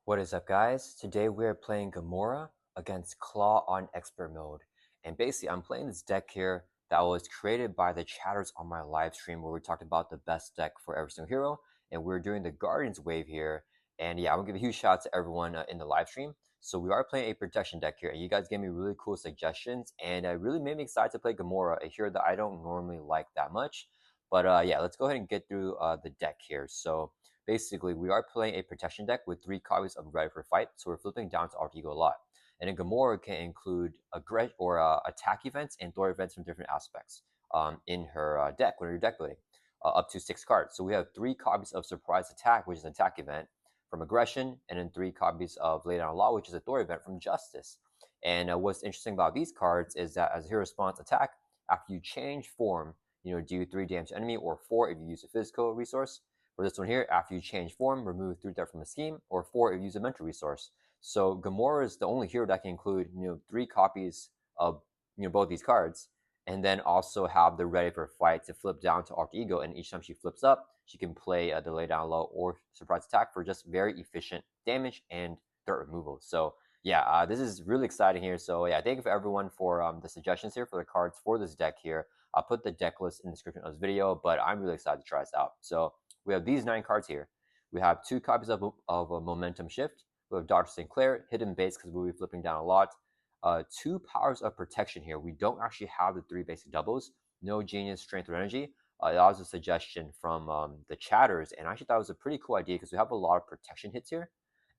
What is up, guys? Today we are playing GAMORA against Klaw on expert mode. And basically, I'm playing this deck here that was created by the chatters on my live stream where we talked about the best deck for every single hero. And we're doing the Guardians wave here. And yeah, I'm going to give a huge shout out to everyone in the live stream. So we are playing a protection deck here. And you guys gave me really cool suggestions. And it really made me excited to play GAMORA, a hero that I don't normally like that much. But yeah, let's go ahead and get through the deck here. So basically, we are playing a protection deck with 3 copies of Ready for Fight, so we're flipping down to Alter Ego a lot. And then GAMORA can include attack events and throw events from different aspects in her deck when you're deck building, up to 6 cards. So we have 3 copies of Surprise Attack, which is an attack event from Aggression, and then 3 copies of Lay Down Law, which is a throw event from Justice. And what's interesting about these cards is that as a hero response attack, after you change form, do 3 damage to enemy, or 4 if you use a physical resource. For this one here, after you change form, remove 3 threat from a scheme, or 4 if you use a mental resource. So GAMORA is the only hero that can include 3 copies of both these cards, and then also have the Ready for Fight to flip down to Alter Ego. And each time she flips up, she can play the Lay Down Low or Surprise Attack for just very efficient damage and threat removal. So yeah, this is really exciting here. So yeah, thank you for everyone for the suggestions here for the cards for this deck here. I'll put the deck list in the description of this video, but I'm really excited to try this out. So we have these 9 cards here. We have 2 copies of a Momentum Shift. We have Dr. Sinclair, Hidden Base, because we'll be flipping down a lot. 2 Powers of Protection here. We don't actually have the 3 basic doubles. No Genius, Strength, or Energy. That was a suggestion from the chatters, and I actually thought it was a pretty cool idea because we have a lot of protection hits here.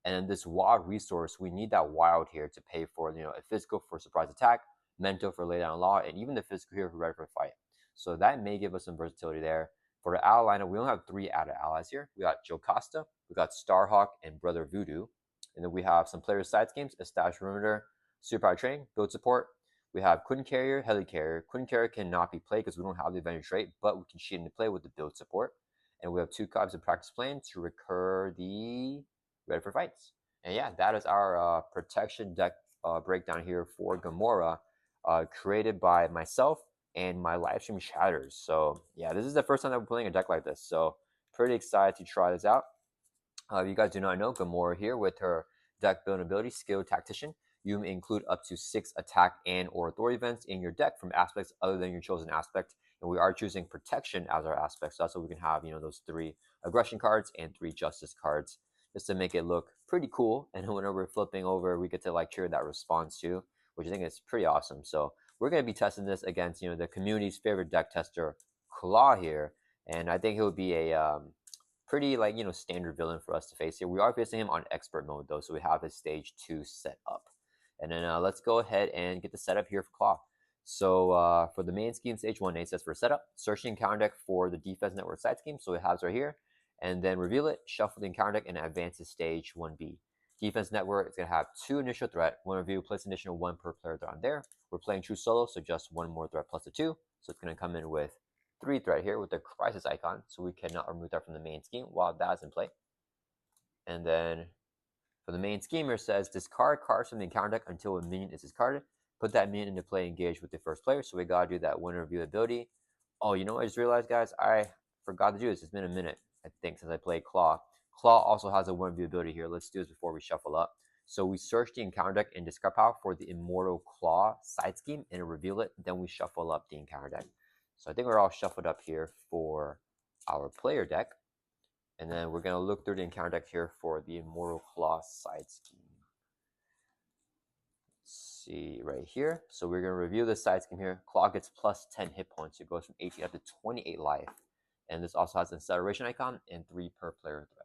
And then this wild resource, we need that wild here to pay for a physical for Surprise Attack, mental for Lay Down Law, and even the physical here for Ready for Fight. So that may give us some versatility there. For the ally lineup, we only have 3 added allies here. We got Jocasta, we got Starhawk, and Brother Voodoo. And then we have some player side schemes, Establish Perimeter, Superpower Training, Build Support. We have Queen Carrier, Heli Carrier. Queen Carrier cannot be played because we don't have the Avenger trait, but we can cheat into play with the Build Support. And we have 2 copies of Practice Plan to recur the Ready for Fights. And yeah, that is our protection deck breakdown here for GAMORA, created by myself and my live stream chatters. So yeah, this is the first time that we're playing a deck like this. So pretty excited to try this out. If you guys do not know, GAMORA here with her deck building ability, Skilled Tactician, you may include up to 6 attack and or authority events in your deck from aspects other than your chosen aspect. And we are choosing protection as our aspect. So that's so we can have, those 3 aggression cards and 3 justice cards just to make it look pretty cool. And whenever we're flipping over, we get to like trigger that response too, which I think is pretty awesome. So we're going to be testing this against, the community's favorite deck tester, Klaw here. And I think it would be a pretty standard villain for us to face here. We are facing him on expert mode though, so we have his stage 2 set up. And then let's go ahead and get the setup here for Klaw. So for the main scheme, stage 1, it says for setup, search the encounter deck for the defense network side scheme. So it has right here, and then reveal it, shuffle the encounter deck, and advance to stage 1B. Defense network is going to have 2 initial threat, 1 review, place additional 1 per player threat on there. We're playing true solo, so just 1 more threat plus the 2. So it's going to come in with 3 threat here with the crisis icon, so we cannot remove that from the main scheme while that's in play. And then for the main schemer, says discard cards from the encounter deck until a minion is discarded. Put that minion into play, engage with the first player. So we gotta do that one review ability. Oh, you know what I just realized, guys? I forgot to do this. It's been a minute, I think, since I played Klaw. Klaw also has a one review ability here. Let's do this before we shuffle up. So we search the encounter deck and discard power for the Immortal Klaw side scheme and reveal it. Then we shuffle up the encounter deck. So I think we're all shuffled up here for our player deck. And then we're going to look through the encounter deck here for the Immortal Klaw side scheme. Let's see right here. So we're going to review the side scheme here. Klaw gets plus 10 hit points. It goes from 18 up to 28 life. And this also has an acceleration icon and 3 per player threat.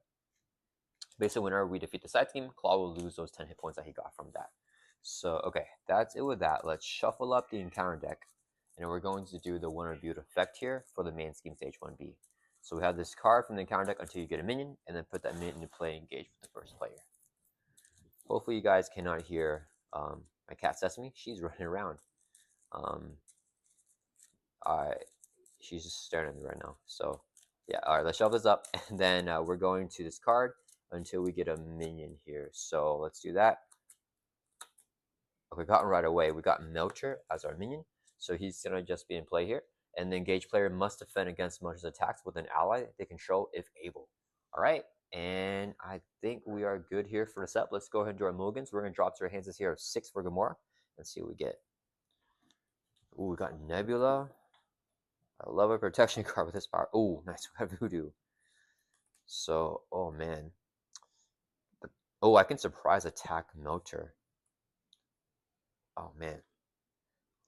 Basically, whenever we defeat the side scheme, Klaw will lose those 10 hit points that he got from that. So, okay, that's it with that. Let's shuffle up the encounter deck. And we're going to do the one reviewed effect here for the main scheme stage 1B. So we have this card from the encounter deck until you get a minion, and then put that minion into play, engage with the first player. Hopefully you guys cannot hear my cat Sesame. She's running around. She's just staring at me right now. So yeah, all right, let's shuffle this up, and then we're going to discard until we get a minion here. So let's do that. Okay, got him right away. We got Melcher as our minion, so he's gonna just be in play here. And the engaged player must defend against Melcher's attacks with an ally they control if able. All right, And I think we are good here for the set. Let's go ahead and do our mulligans. We're going to drop to our hands this here of 6 for GAMORA. Let's see what we get. Ooh, we got Nebula. I love a protection card with this power. Ooh, nice. We got Voodoo. So, oh man. Oh, I can surprise attack Melter. Oh man.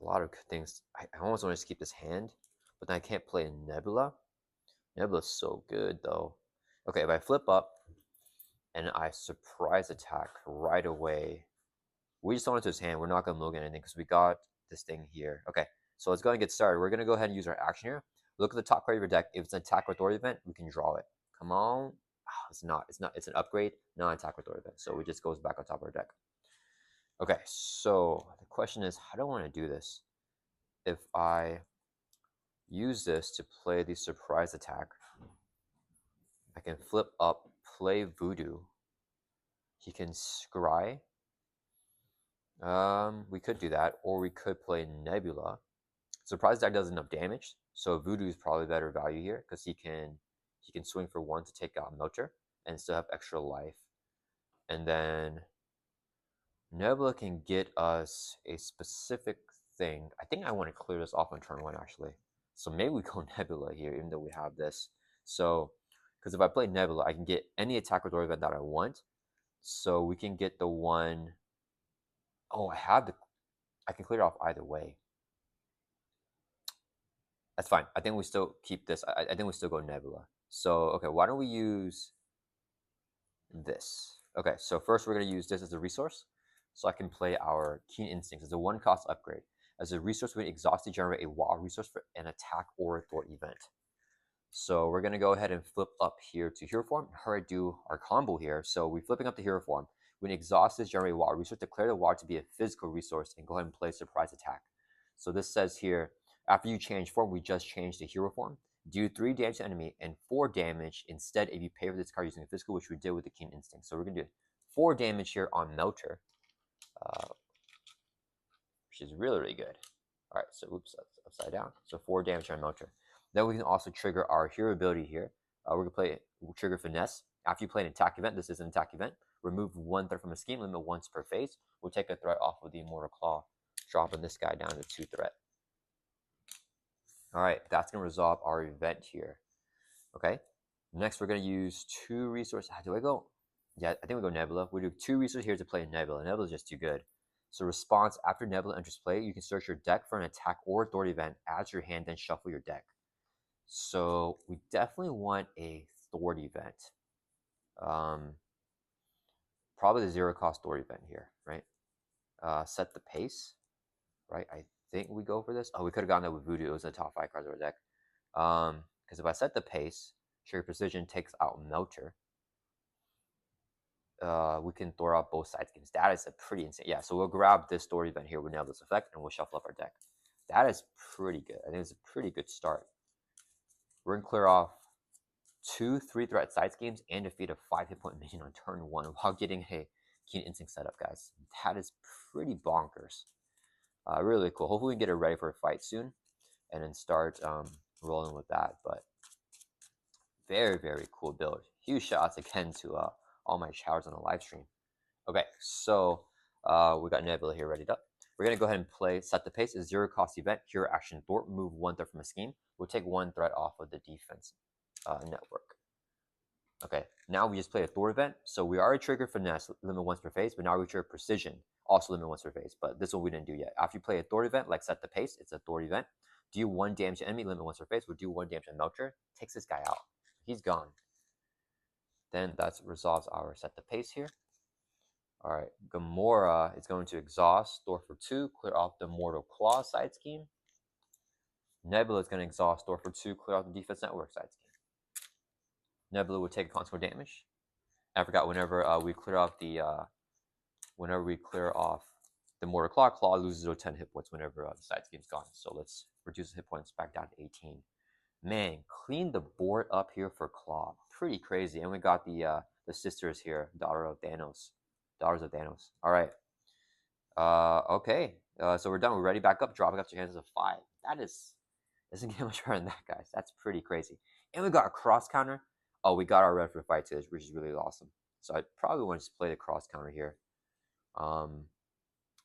A lot of good things. I almost want to keep this hand, but then I can't play Nebula. Nebula's so good though. Okay, if I flip up and I surprise attack right away, we just don't into his hand. We're not going to mulligan anything because we got this thing here. Okay, so let's go ahead and get started. We're going to go ahead and use our action here. Look at the top card of your deck. If it's an attack or authority event, we can draw it. Come on. Oh, it's not. It's an upgrade, not an attack or authority event. So it just goes back on top of our deck. Okay, so the question is, how do I want to do this? If I use this to play the surprise attack, I can flip up, play Voodoo. He can scry. We could do that, or we could play Nebula. Surprise attack does enough damage, so Voodoo is probably better value here because he can swing for 1 to take out Melter and still have extra life. And then Nebula can get us a specific thing. I think I want to clear this off on turn 1 actually. So maybe we go Nebula here, even though we have this. So, because if I play Nebula, I can get any attack or authority event that I want. So we can get the one. Oh, I can clear it off either way. That's fine. I think we still keep this. I think we still go Nebula. So, okay, why don't we use this? Okay, so first we're going to use this as a resource. So I can play our Keen Instincts as a 1-cost upgrade. As a resource, we exhaust to generate a wild resource for an attack or authority event. So we're going to go ahead and flip up here to hero form. How do I do our combo here? So we're flipping up to hero form. When exhaust is generate a wild resource, declare the wild to be a physical resource and go ahead and play surprise attack. So this says here, after you change form, we just changed to hero form. Do 3 damage to enemy and 4 damage instead if you pay for this card using a physical, which we did with the Keen Instinct. So we're going to do 4 damage here on Melter, which is really, really good. All right, so oops, that's upside down. So 4 damage on Melter. Then we can also trigger our hero ability here. We're going to trigger Finesse. After you play an attack event, this is an attack event. Remove 1 threat from a scheme, limit once per phase. We'll take a threat off of the Immortal Claw, dropping this guy down to 2 threat. All right, that's going to resolve our event here. Okay, next we're going to use 2 resources. How do I go? Yeah, I think we go Nebula. We do 2 resources here to play Nebula. Nebula is just too good. So response, after Nebula enters play, you can search your deck for an attack or authority event, add to your hand, then shuffle your deck. So we definitely want a authority event. Probably the 0-cost authority event here, right? Set the pace, right? I think we go for this. Oh, we could have gotten that with Voodoo. It was the top 5 cards of our deck. Because if I set the pace, Trigger Precision takes out Melter. We can throw out both side schemes. That is a pretty insane. Yeah, so we'll grab this story event here with Nebula's effect, and we'll shuffle up our deck. That is pretty good. I think it's a pretty good start. We're going to clear off 2 3-threat side schemes and defeat a 5 hit point minion on turn 1 while getting a Keen Instinct setup, guys. That is pretty bonkers. Really cool. Hopefully we can get it ready for a fight soon and then start rolling with that. But very, very cool build. Huge shout outs again to all my showers on the live stream. Okay, so we got Nebula here ready up. We're going to go ahead and play Set the Pace, a 0-cost event, hero action thwart, move 1 threat from a scheme. We'll take 1 threat off of the defense network. Okay, now we just play a thwart event. So we already triggered Finesse, limit once per phase, but now we trigger Precision, also limit once per phase. But this one we didn't do yet. After you play a thwart event, like Set the Pace, it's a thwart event. Do 1 damage to enemy, limit once per phase. We'll do 1 damage to Melter. Takes this guy out. He's gone. Then that resolves our Set the Pace here. All right, GAMORA is going to exhaust, store for 2, clear off the Immortal Claw side scheme. Nebula is going to exhaust, store for 2, clear off the defense network side scheme. Nebula will take consequential damage. I forgot whenever we clear off the Immortal Claw, Claw loses 10 hit points whenever the side scheme's gone. So let's reduce the hit points back down to 18. Man, clean the board up here for Klaw. Pretty crazy. And we got the sisters here, daughters of Thanos. All right. Okay. So we're done. We're ready back up. Dropping up to your hands as a 5. That doesn't get much better than that, guys. That's pretty crazy. And we got a cross counter. Oh, we got our red for fight too, which is really awesome. So I probably want to just play the cross counter here.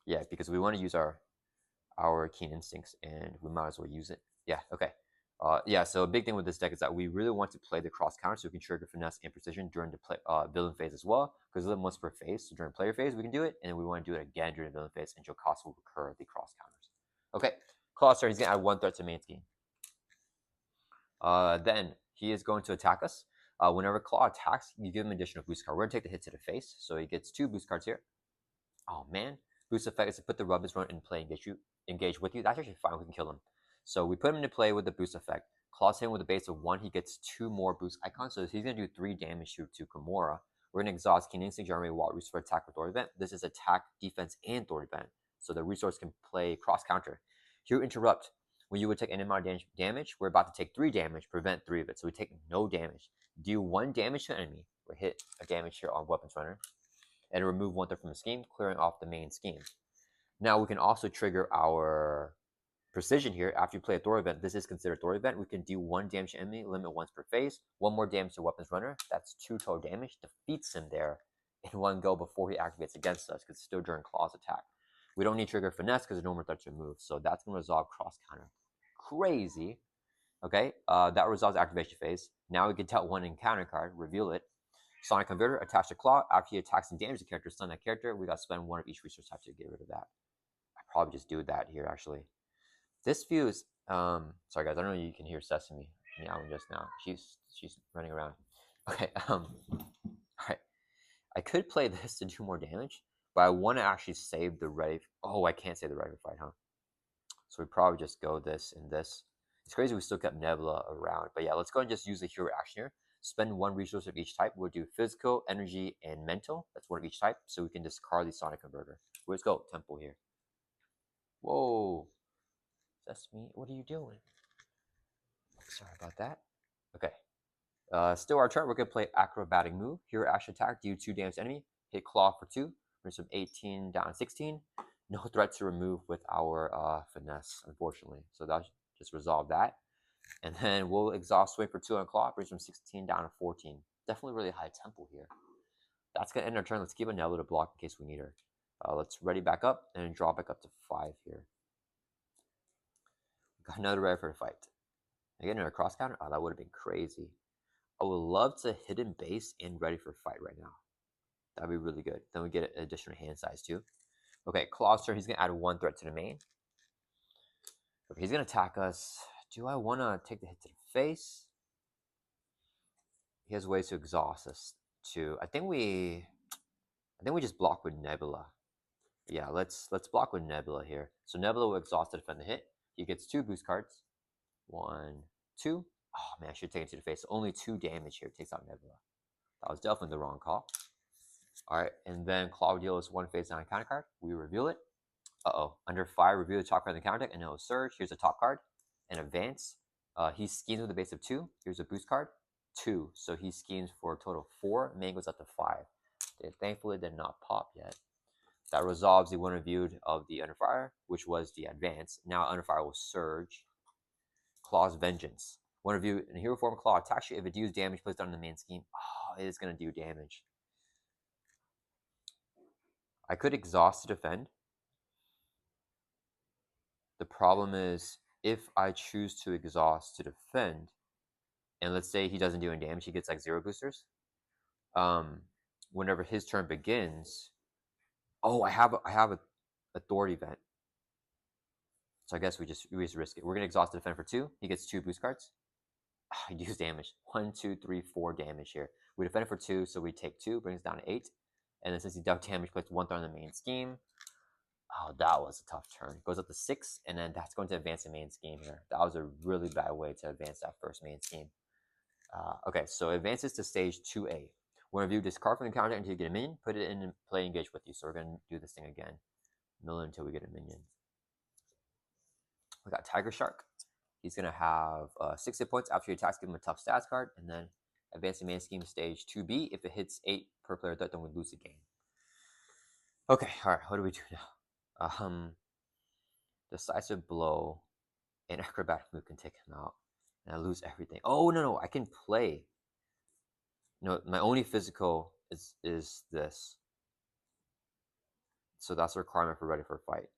Yeah, because we want to use our keen instincts, and we might as well use it. Yeah, okay. Yeah, so a big thing with this deck is that we really want to play the cross counter so we can trigger finesse and precision during the villain phase as well, because we live once per phase. So during player phase, we can do it, and then we want to do it again during the villain phase, and Jocasta will recur the cross counters. Okay, Claw's turn. He's going to add 1 threat to main scheme. Then he is going to attack us. Whenever Klaw attacks, you give him an additional boost card. We're going to take the hit to the face, so he gets 2 boost cards here. Oh man, boost effect is to put the rubbish run in play and engage with you. That's actually fine. We can kill him. So we put him into play with the boost effect. Claws him with a base of 1. He gets 2 more boost icons, so he's gonna do 3 damage to GAMORA. We're gonna exhaust Keen Instinct, generate wild resource for attack with Thor event. This is attack, defense, and Thor event, so the resource can play cross counter. Here, interrupt. When you would take any amount of damage, we're about to take 3 damage, prevent 3 of it. So we take no damage. Deal 1 damage to enemy. We hit a damage here on Weapons Runner, and remove 1 threat from the scheme, clearing off the main scheme. Now we can also trigger our precision here. After you play a Thor event, this is considered Thor event. We can do 1 damage to enemy, limit once per phase, 1 more damage to Weapons Runner. That's 2 total damage. Defeats him there in 1 go before he activates against us, because it's still during Claw's attack. We don't need trigger finesse because there's no more threats removed. So that's going to resolve cross counter. Crazy. Okay, that resolves activation phase. Now we can tell 1 encounter card, reveal it. Sonic Converter, attach to Claw. After he attacks and damages the character, stun that character. We got to spend 1 of each resource type to get rid of that. I probably just do that here, actually. This view is, sorry guys, I don't know if you can hear Sesame meowing just now. She's running around. Okay, alright. I could play this to do more damage, but I want to actually save the ready. Oh, I can't save the ready fight, huh? So we probably just go this and this. It's crazy we still kept Nebula around. But yeah, let's go and just use the hero action here. Spend 1 resource of each type. We'll do physical, energy, and mental. That's 1 of each type. So we can discard the Sonic Converter. Let's go. Temple here. Whoa. Sesame, what are you doing? Sorry about that. Okay. Still our turn. We're going to play Acrobatic Move. Hero action attack. Do 2 damage to enemy. Hit Claw for 2. Bring some 18 down to 16. No threat to remove with our finesse, unfortunately. So that just resolve that. And then we'll exhaust swing for 2 on Claw, brings from 16 down to 14. Definitely really high tempo here. That's going to end our turn. Let's keep a Nebula to block in case we need her. Let's ready back up and draw back up to 5 here. Got another ready for the fight. Again, another cross counter. Oh, that would have been crazy. I would love to hidden base and ready for fight right now. That'd be really good. Then we get an additional hand size too. Okay, Claw's turn. He's going to add 1 threat to the main. Okay, he's going to attack us. Do I want to take the hit to the face? He has ways to exhaust us too. I think we just block with Nebula. Yeah, let's block with Nebula here. So Nebula will exhaust to defend the hit. He gets 2 boost cards. 1, 2. Oh man, I should take it to the face. Only 2 damage here. Takes out Nebula. That was definitely the wrong call. Alright, and then Claw will deal us 1 face down counter card. We reveal it. Under fire, reveal the top card in the counter deck, and it'll surge. Here's a top card. And advance. He schemes with a base of 2. Here's a boost card. 2. So he schemes for a total of 4. Main goes up to 5. They thankfully did not pop yet. That resolves the 1 reviewed of the Under Fire, which was the advance. Now Under Fire will surge. Claw's Vengeance. 1 review in hero form, Claw attacks you. If it deals damage placed on the main scheme, it is going to do damage. I could exhaust to defend. The problem is, if I choose to exhaust to defend, and let's say he doesn't do any damage, he gets like 0 boosters. Whenever his turn begins, I have a authority event. So I guess we just risk it. We're gonna exhaust to defend for 2. He gets 2 boost cards. He deals damage. 1, 2, 3, 4 damage here. We defend it for 2, so we take 2, brings it down to 8. And then since he dealt damage, puts 1 threat on the main scheme. Oh, that was a tough turn. Goes up to 6, and then that's going to advance the main scheme here. That was a really bad way to advance that first main scheme. Okay, so advances to stage 2A. When review, discard from the counter until you get a minion, put it in play engage with you. So we're going to do this thing again. Mill until we get a minion. We got Tiger Shark. He's going to have 6 hit points. After he attacks, give him a tough stats card. And then advance the main scheme stage 2B. If it hits 8 per player threat, then we lose the game. Okay, alright, what do we do now? Decisive Blow and Acrobatic Move can take him out. And I lose everything. Oh, no, I can play. No, my only physical is this. So that's a requirement for ready for a fight.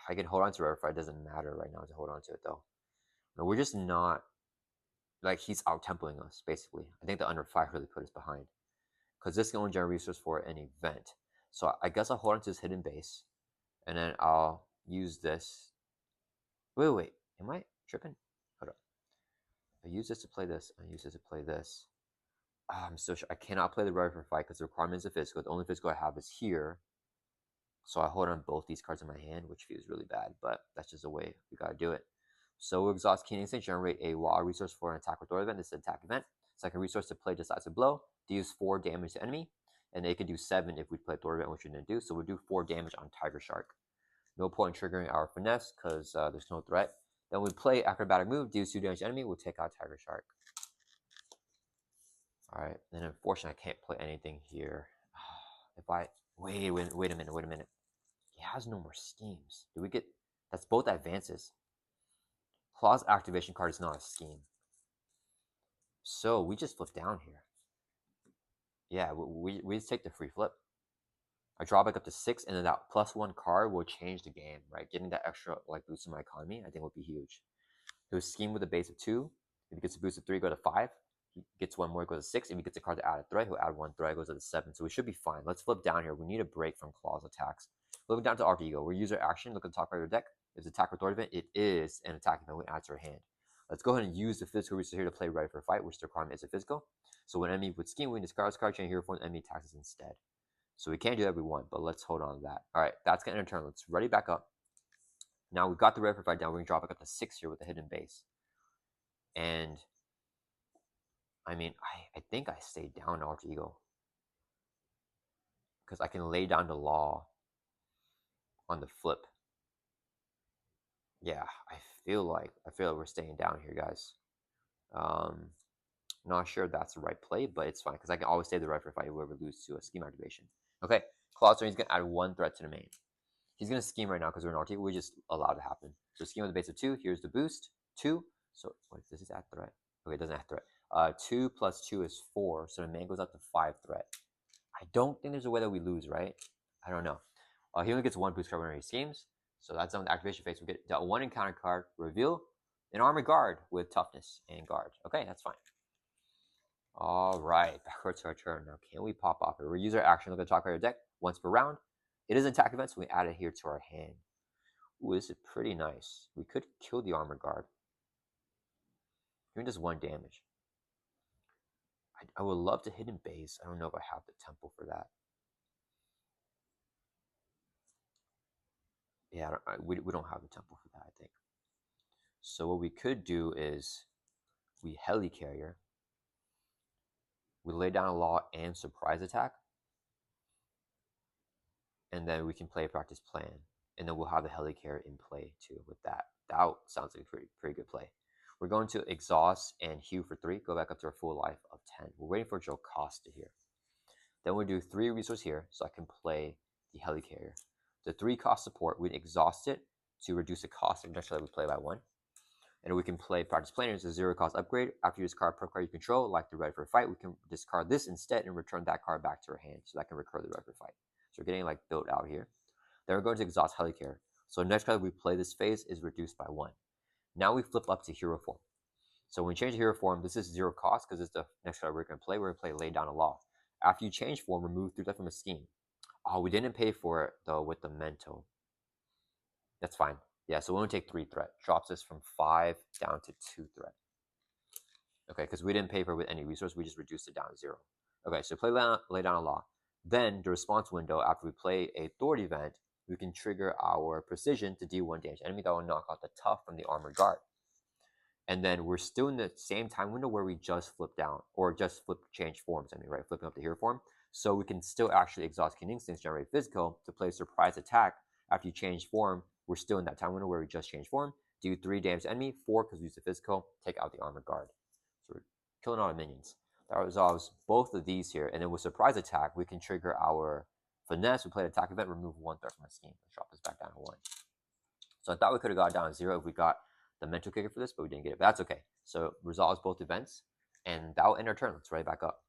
I can hold on to ready for a fight. It doesn't matter right now to hold on to it though. No, we're just not like he's out tempoing us basically. I think the under 5 really put us behind because this can only generate resource for an event. So I guess I'll hold on to this hidden base, and then I'll use this. Wait, am I tripping? Hold up. I use this to play this. I use this to play this. Oh, I'm so sure I cannot play the ready for fight because the requirement is a physical. The only physical I have is here. So I hold on both these cards in my hand, which feels really bad, but that's just the way we gotta do it. So we'll exhaust Keen Instinct, generate a wild resource for an attack with Thor event. This is an attack event. Second resource to play decisive blow, deals 4 damage to enemy, and they can do 7 if we play Thor event, which we're gonna do. So we'll do 4 damage on Tiger Shark. No point in triggering our finesse because there's no threat. Then we play acrobatic move, deals 2 damage to enemy. We'll take out Tiger Shark. All right, and unfortunately I can't play anything here. If I wait a minute. He has no more schemes. Do we get? That's both advances. Claw's activation card is not a scheme. So we just flip down here. Yeah, we just take the free flip. I draw back up to 6, and then that +1 card will change the game, right? Getting that extra like boost in my economy, I think would be huge. He'll scheme with a base of 2. If he gets a boost of 3, go to 5. He gets 1 more, goes to 6. If he gets a card to add a threat, he'll add 1 threat, goes to 7. So we should be fine. Let's flip down here. We need a break from Claw's attacks. Flipping down to Alter Ego. We'll use our action. Look at the top part of your deck. If it's attack or threat event, it is an attack event we add to our hand. Let's go ahead and use the physical resource here to play ready for a fight, which the requirement is a physical. So when enemy would scheme, we discard this card, change hero form, enemy attacks us instead. So we can't do that if we want, but let's hold on to that. All right, that's gonna end our turn. Let's ready back up. Now we've got the ready for a fight down. We're gonna drop back up to 6 here with the hidden base. And I mean, I think I stayed down Alter Ego because I can lay down the law on the flip. Yeah, I feel like we're staying down here, guys. Not sure if that's the right play, but it's fine because I can always stay the right for fight if we ever lose to a scheme activation. Okay, Claw turn, he's gonna add 1 threat to the main. He's gonna scheme right now because we're in RT. We just allow it to happen. So scheme with a base of 2. Here's the boost 2. So what does this add threat? Okay, it doesn't add threat. 2 plus 2 is 4. So the main goes up to 5 threat. I don't think there's a way that we lose, right? I don't know. He only gets 1 boost card whenever he schemes. So that's on the activation phase. We get that 1 encounter card, reveal an armored guard with toughness and guard. Okay, that's fine. All right, backwards to our turn. Now, can we pop off it? We use our action. Look at the top of our deck once per round. It is an attack event, so we add it here to our hand. Ooh, this is pretty nice. We could kill the armored guard. Doing just 1 damage. I would love to hidden base. I don't know if I have the tempo for that. Yeah, we don't have the tempo for that, I think. So what we could do is we helicarrier. We lay down a law and surprise attack. And then we can play a practice plan. And then we'll have the helicarrier in play too with that. That sounds like a pretty good play. We're going to exhaust and heal for 3. Go back up to our full life of 10. We're waiting for Joe Costa here. Then we'll do 3 resources here so I can play the helicarrier. The 3 cost support, we'd exhaust it to reduce the cost of next that we play by 1. And we can play practice planner as a 0 cost upgrade. After you discard per card you control, like the ready for a fight, we can discard this instead and return that card back to our hand so that can recur the ready for a fight. So we're getting like built out here. Then we're going to exhaust helicarrier. So next card we play this phase is reduced by 1. Now we flip up to hero form. So when we change hero form, this is 0 cost because it's the next card we're going to play. We're going to play lay down a law. After you change form, remove 3 threat from a scheme. Oh, we didn't pay for it though with the mental. That's fine. Yeah, so we only take 3 threat. Drops us from 5 down to 2 threat. Okay, because we didn't pay for it with any resource, we just reduced it down to 0. Okay, so lay down a law. Then the response window, after we play a authority event, we can trigger our precision to deal 1 damage enemy that will knock out the tough from the armored guard. And then we're still in the same time window where we just flip down, or just change forms, right? Flipping up the hero form. So we can still actually exhaust Keen Instincts, generate physical to play a surprise attack. After you change form, we're still in that time window where we just change form. Do 3 damage to enemy, 4 because we use the physical, take out the armored guard. So we're killing all the minions. That resolves both of these here. And then with surprise attack, we can trigger our finesse. We play an attack event, remove 1 threat from a scheme. Let's drop this back down to 1. So I thought we could have got down to 0 if we got the mental kicker for this, but we didn't get it. But that's okay. So resolves both events, and that will end our turn. Let's ready back up.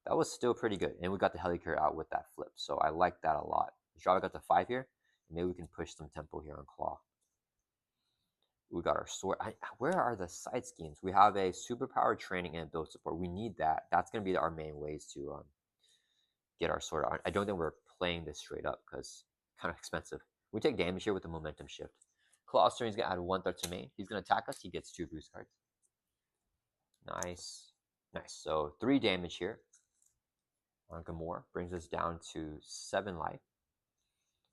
That was still pretty good. And we got the helicarrier out with that flip. So I like that a lot. Java got the 5 here. Maybe we can push some tempo here on Klaw. We got our sword. Where are the side schemes? We have a superpower training and build support. We need that. That's going to be our main ways to get our sword on. I don't think we're playing this straight up because it's kind of expensive. We take damage here with the momentum shift. Klaw's turn, he's going to add 1 threat to main. He's going to attack us. He gets 2 boost cards. Nice. Nice. So 3 damage here on GAMORA. Brings us down to 7 life.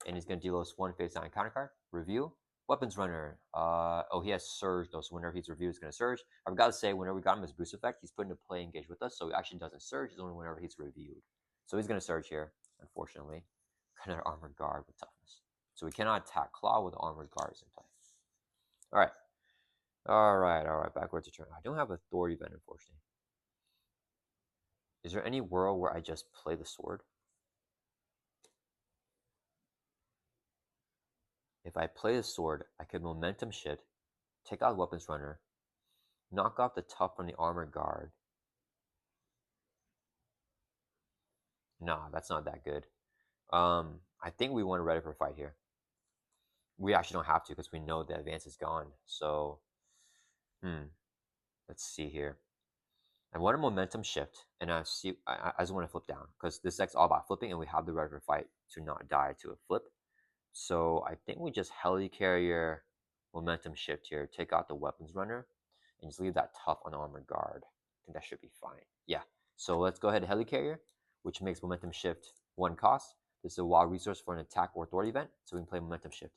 And he's going to deal us 1 face down counter card. Review. Weapons runner. Oh, he has surge though, so whenever he's reviewed, he's going to surge. I've got to say, whenever we got him as boost effect, he's put into play engage with us, so he actually doesn't surge. It's only whenever he's reviewed. So he's going to surge here, unfortunately. Kind of armored guard with toughness. So we cannot attack Klaw with armored guards in play. All right. Backwards to turn. I don't have authority event, unfortunately. Is there any world where I just play the sword? If I play the sword, I could momentum shift, take out weapons runner, knock off the tough from the armored guard. Nah, that's not that good. I think we want to ready for a fight here. We actually don't have to because we know the advance is gone. So, let's see here. I want a momentum shift, and I just want to flip down because this deck's all about flipping, and we have the ready for fight to not die to a flip. So I think we just helicarrier momentum shift here, take out the weapons runner, and just leave that tough on armored guard. I think that should be fine. Yeah. So let's go ahead and helicarrier, which makes momentum shift 1 cost. This is a wild resource for an attack or authority event, so we can play momentum shift.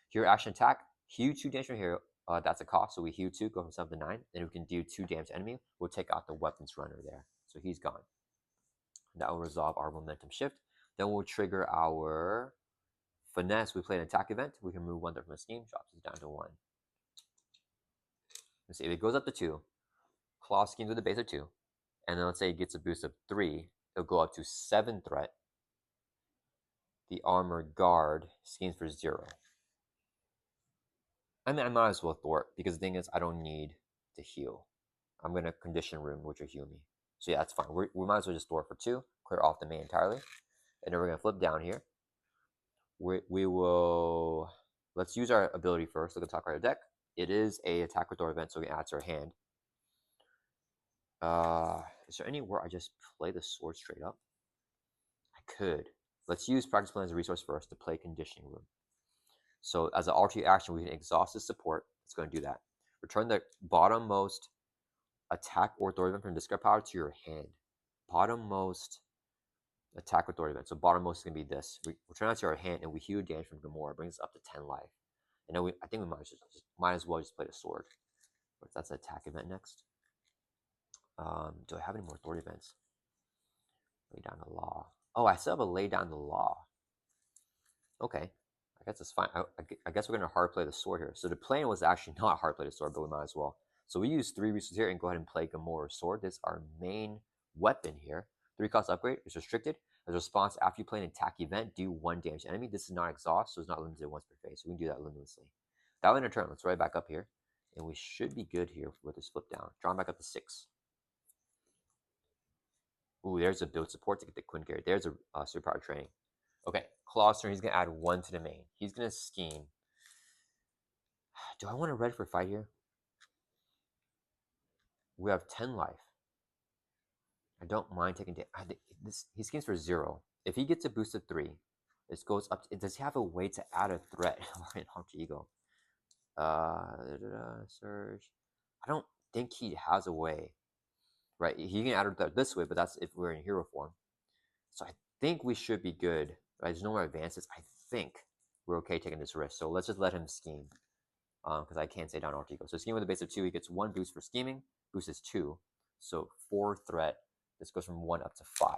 Here, action attack, heal 2 damage from here. That's a cost, so we heal 2, go from 7 to 9. Then we can do 2 damage to enemy. We'll take out the weapons runner there. So he's gone. That will resolve our momentum shift. Then we'll trigger our finesse. We play an attack event. We can remove 1 threat from the scheme, drops it down to 1. Let's see, if it goes up to 2, Klaw schemes with a base of 2, and then let's say it gets a boost of 3, it'll go up to 7 threat. The armored guard schemes for 0. I mean, I might as well thwart because the thing is, I don't need to heal. I'm going to condition room, which will heal me. So yeah, that's fine. We might as well just thwart for 2, clear off the main entirely. And then we're going to flip down here. We will, let's use our ability first. Look at the top card of the deck. It is a attack with door event, so we can add to our hand. Is there anywhere I just play the sword straight up? I could. Let's use practice plan as a resource first to play conditioning room. So as an alternate action, we can exhaust the support. It's going to do that. Return the bottommost attack or authority event from discard power to your hand. Bottommost attack or authority event. So bottommost is going to be this. We return that to our hand and we heal damage from GAMORA. Brings us up to 10 life. And then I think we might as well just play the sword. But that's an attack event next. Do I have any more authority events? Lay down the law. Oh, I still have a lay down the law. Okay. I guess it's fine. I guess we're going to hard play the sword here. So the plan was actually not hard play the sword, but we might as well. So we use 3 resources here and go ahead and play GAMORA sword. This is our main weapon here. 3 cost upgrade is restricted. As a response, after you play an attack event, do 1 damage to enemy. This is not exhaust, so it's not limited once per phase. So we can do that limitlessly. That will end our turn. Let's right back up here. And we should be good here with this flip down. Drawing back up to 6. Ooh, there's a build support to get the Quinn carry. There's a superpower training. Okay, Klaw's turn. He's going to add 1 to the main. He's going to scheme. Do I want to red for fight here? We have 10 life. I don't mind taking damage. He schemes for 0. If he gets a boost of 3, this goes up. Does he have a way to add a threat or an alter ego? Surge. I don't think he has a way. Right, he can add a threat this way, but that's if we're in hero form. So I think we should be good. Right? There's no more advances. I think we're okay taking this risk. So let's just let him scheme. Because I can't say down alter ego. So scheme with a base of 2, he gets 1 boost for scheming. Boost is 2. So 4 threat. This goes from 1 up to 5.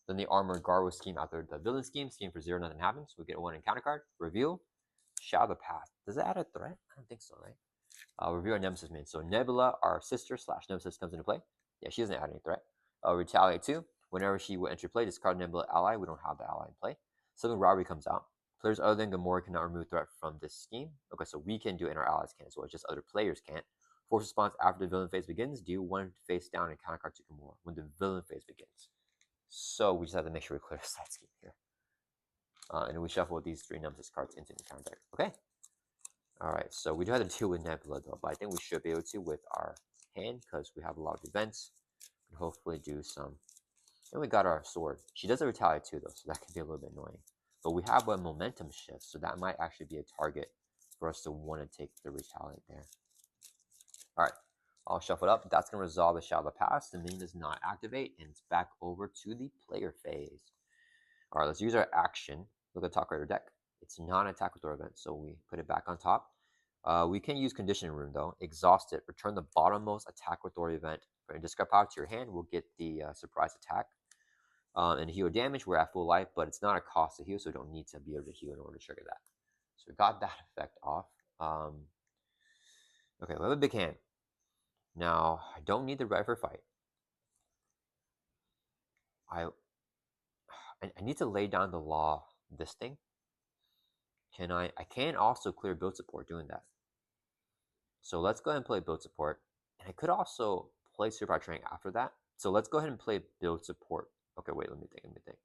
Then the armored guard will scheme out the villain scheme. Scheme for 0, nothing happens. We get 1 encounter card. Reveal. Shadow the path. Does it add a threat? I don't think so, right? Review our nemesis main. So Nebula, our sister / nemesis, comes into play. Yeah, she doesn't add any threat. Retaliate 2. Whenever she will enter play, discard Nebula ally. We don't have the ally in play. Something robbery comes out. Players other than GAMORA cannot remove threat from this scheme. Okay, so we can do it and our allies can as well. Just other players can't. Force response after the villain phase begins. Do 1 face down and counter card to GAMORA when the villain phase begins. So we just have to make sure we clear the side scheme here. And we shuffle these 3 nemesis cards into the counter deck. Okay. All right. So we do have to deal with Nebula though, but I think we should be able to with our hand because we have a lot of events. And hopefully do some. And we got our sword. She doesn't retaliate too though, so that can be a little bit annoying. But we have a momentum shift, so that might actually be a target for us to want to take the retaliate there. All right. I'll shuffle it up. That's going to resolve the Shadow of the Past. The minion does not activate, and it's back over to the player phase. All right, let's use our action. Look at the top card of your deck. It's not an attack with our event, so we put it back on top. We can use Conditioning Room, though. Exhaust it. Return the bottommost attack with authority event. For discard power to your hand, we'll get the surprise attack. And heal damage, we're at full life, but it's not a cost to heal, so we don't need to be able to heal in order to trigger that. So we got that effect off. Okay, we have a big hand. Now, I don't need the red for fight. I need to lay down the law this thing. I can also clear build support doing that. So let's go ahead and play build support. And I could also play superpower training after that. So let's go ahead and play build support. Okay, wait, let me think.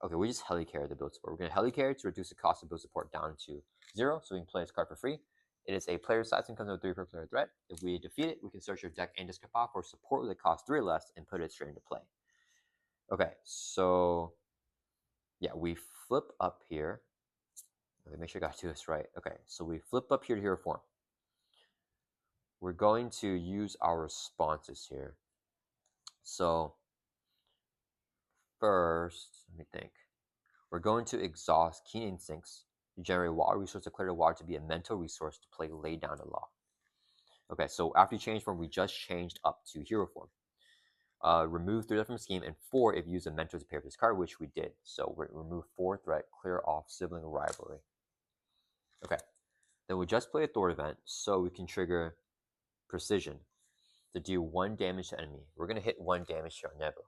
Okay, we just helicarry the build support. We're going to helicarry to reduce the cost of build support down to 0, so we can play this card for free. It is a player size and comes with 3 per player threat. If we defeat it, we can search your deck and discard pop for support that costs 3 or less and put it straight into play. Okay, so yeah, we flip up here. Okay, make sure I got to do this right. Okay, so we flip up here to hero form. We're going to use our responses here. So first, let me think. We're going to exhaust Keen Instincts to generate water resource, declare the water to be a mental resource to play lay down the law. Okay, so after you change form, we just changed up to hero form. Remove 3 from scheme, and 4 if you use a mentor to pair with this card, which we did. So we remove 4 threat, clear off sibling rivalry. Okay, then we just play a Thor event, so we can trigger Precision to do 1 damage to enemy. We're going to hit 1 damage here on Nebula.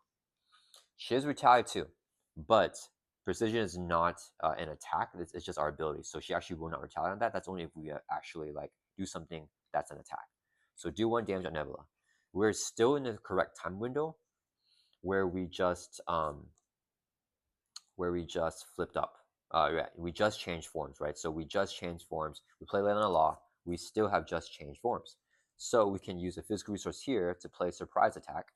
She has retaliate too, but Precision is not an attack. It's just our ability. So she actually will not retaliate on that. That's only if we actually like do something that's an attack. So do 1 damage on Nebula. We're still in the correct time window where we just flipped up. Yeah, we just changed forms, right? So we just changed forms. We play Ley Line of Law. We still have just changed forms. So we can use a physical resource here to play surprise attack.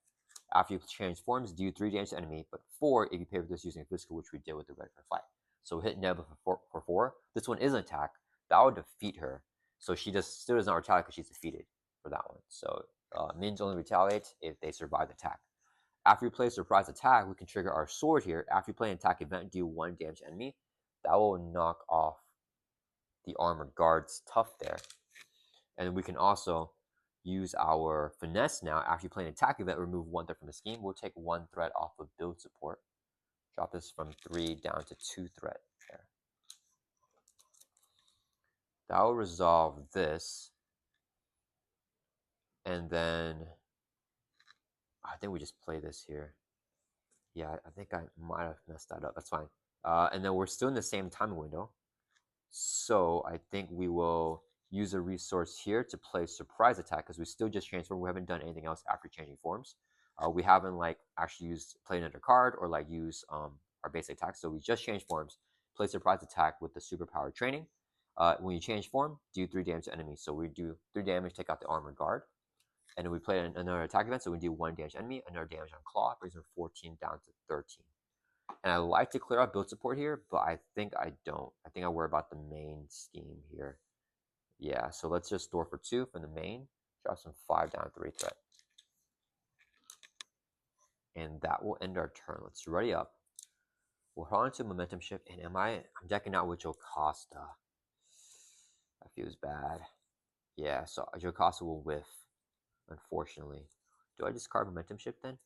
After you change forms, do 3 damage to enemy, but 4 if you pay for this using a physical, which we did with the red for fight. So hit Nebula for 4. This one is an attack. That would defeat her. So she still does not retaliate because she's defeated for that one. So minions only retaliate if they survive the attack. After you play surprise attack, we can trigger our sword here. After you play an attack event, do 1 damage to enemy. That will knock off the armored guard's tough there. And we can also use our finesse now. After you play an attack event, remove 1 threat from the scheme. We'll take 1 threat off of build support. Drop this from 3 down to 2 threat there. That will resolve this. And then I think we just play this here. Yeah, I think I might have messed that up. That's fine. And then we're still in the same time window. So I think we will use a resource here to play surprise attack because we still just transformed. We haven't done anything else after changing forms. We haven't like actually played another card or like use our basic attack. So we just changed forms, play surprise attack with the superpower training. When you change form, do 3 damage to enemies. So we do 3 damage, take out the armored guard. And then we play another attack event, so we do 1 damage to enemy, another damage on Klaw, brings from 14 down to 13. And I like to clear out build support here, but I think I don't. I think I worry about the main scheme here. Yeah, so let's just store for 2 from the main. Drop some 5 down 3 threat. And that will end our turn. Let's ready up. We'll hold on to momentum shift. And I'm decking out with Jocasta. That feels bad. Yeah, so Jocasta will whiff, unfortunately. Do I discard momentum shift then?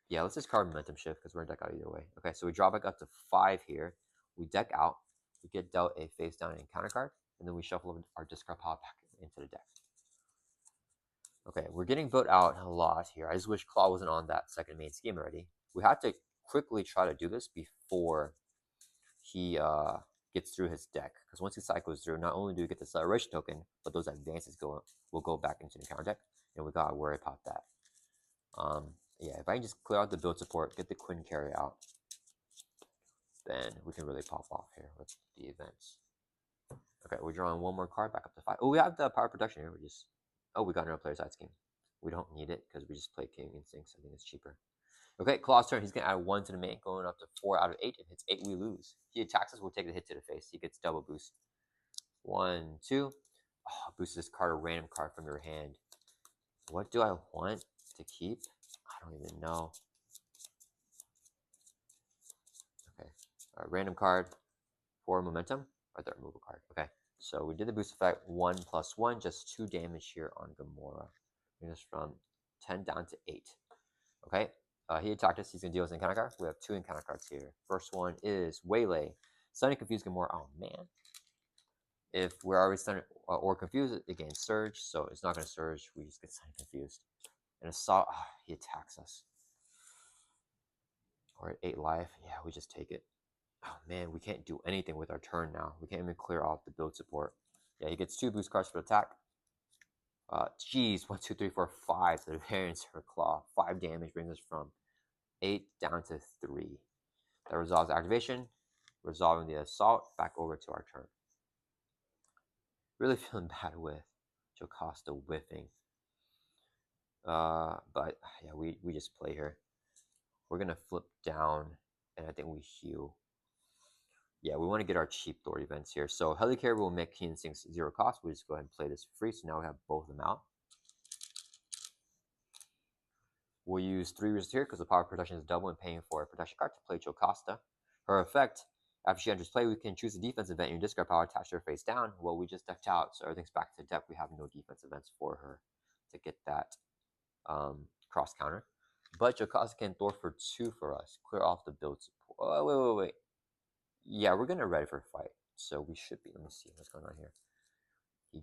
Yeah, let's discard momentum shift because we're gonna deck out either way. Okay, so we draw back up to 5 here. We deck out. We get dealt a face down encounter card, and then we shuffle our discard pile back into the deck. Okay, we're getting built out a lot here. I just wish Klaw wasn't on that second main scheme already. We have to quickly try to do this before he gets through his deck, because once he cycles through, not only do we get the acceleration token, but those advances will go back into the counter deck, and we gotta worry about that. Yeah, if I can just clear out the build support, get the Quinn carry out, then we can really pop off here with the events. Okay, we're drawing one more card back up to 5. Oh, we have the power protection here. Oh, we got another player side scheme. We don't need it because we just play King Instincts. I think it's cheaper. Okay, Klaw's turn. He's going to add 1 to the main, going up to 4 out of 8. If it's 8, we lose. He attacks us, we'll take the hit to the face. He gets double boost. 1, 2. Oh, boost this card, a random card from your hand. What do I want to keep? I don't even know. Okay, random card for momentum. Or the removal card. Okay, so we did the boost effect 1 + 1, just 2 damage here on GAMORA. Bring us from 10 down to 8. Okay, he attacked us. He's going to deal us an encounter card. We have 2 encounter cards here. First one is Waylay. Suddenly confused GAMORA. Oh, man. If we're already stunned or confused, it gains Surge, so it's not going to Surge. We just get suddenly confused. And Assault, he attacks us. We're at 8 life. Yeah, we just take it. Oh, man, we can't do anything with our turn now. We can't even clear off the build support. Yeah, he gets 2 boost cards for attack. Geez, 1, 2, 3, 4, 5 to the variance for Klaw. 5 damage brings us from 8 down to 3. That resolves activation, resolving the assault back over to our turn. Really feeling bad with Jocasta whiffing. But yeah, we just play here. We're gonna flip down, and I think we heal. Yeah, we want to get our cheap Thor events here. So Helicarrier will make Keen Instincts 0 cost. We just go ahead and play this for free. So now we have both of them out. We'll use 3 resources here because the power protection is double and paying for a protection card to play Jocasta. Her effect, after she enters play, we can choose a defense event in your discard power attached to her face down. Well, we just decked out, so everything's back to deck. We have no defense events for her to get that cross counter. But Jocasta can Thor for 2 for us. Clear off the build support. Oh, wait. Yeah, we're going to ready for a fight. So we should be. Let me see what's going on here. He'll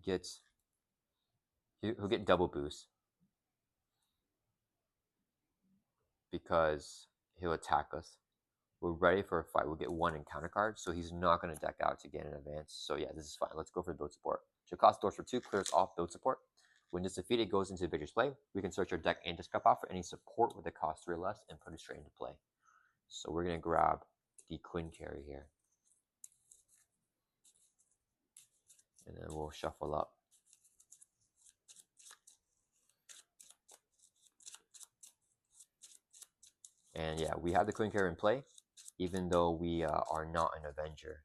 get double boost. Because he'll attack us. We're ready for a fight. We'll get 1 encounter card, so he's not going to deck out to get an advance. So yeah, this is fine. Let's go for build support. Jocasta Thor for 2, clears off build support. When this defeated, goes into Victor's play. We can search our deck and discard off for any support with a cost 3 or less and put it straight into play. So we're going to grab the Quinn carry here. And then we'll shuffle up. And yeah, we have the Quinn carry in play, even though we are not an Avenger.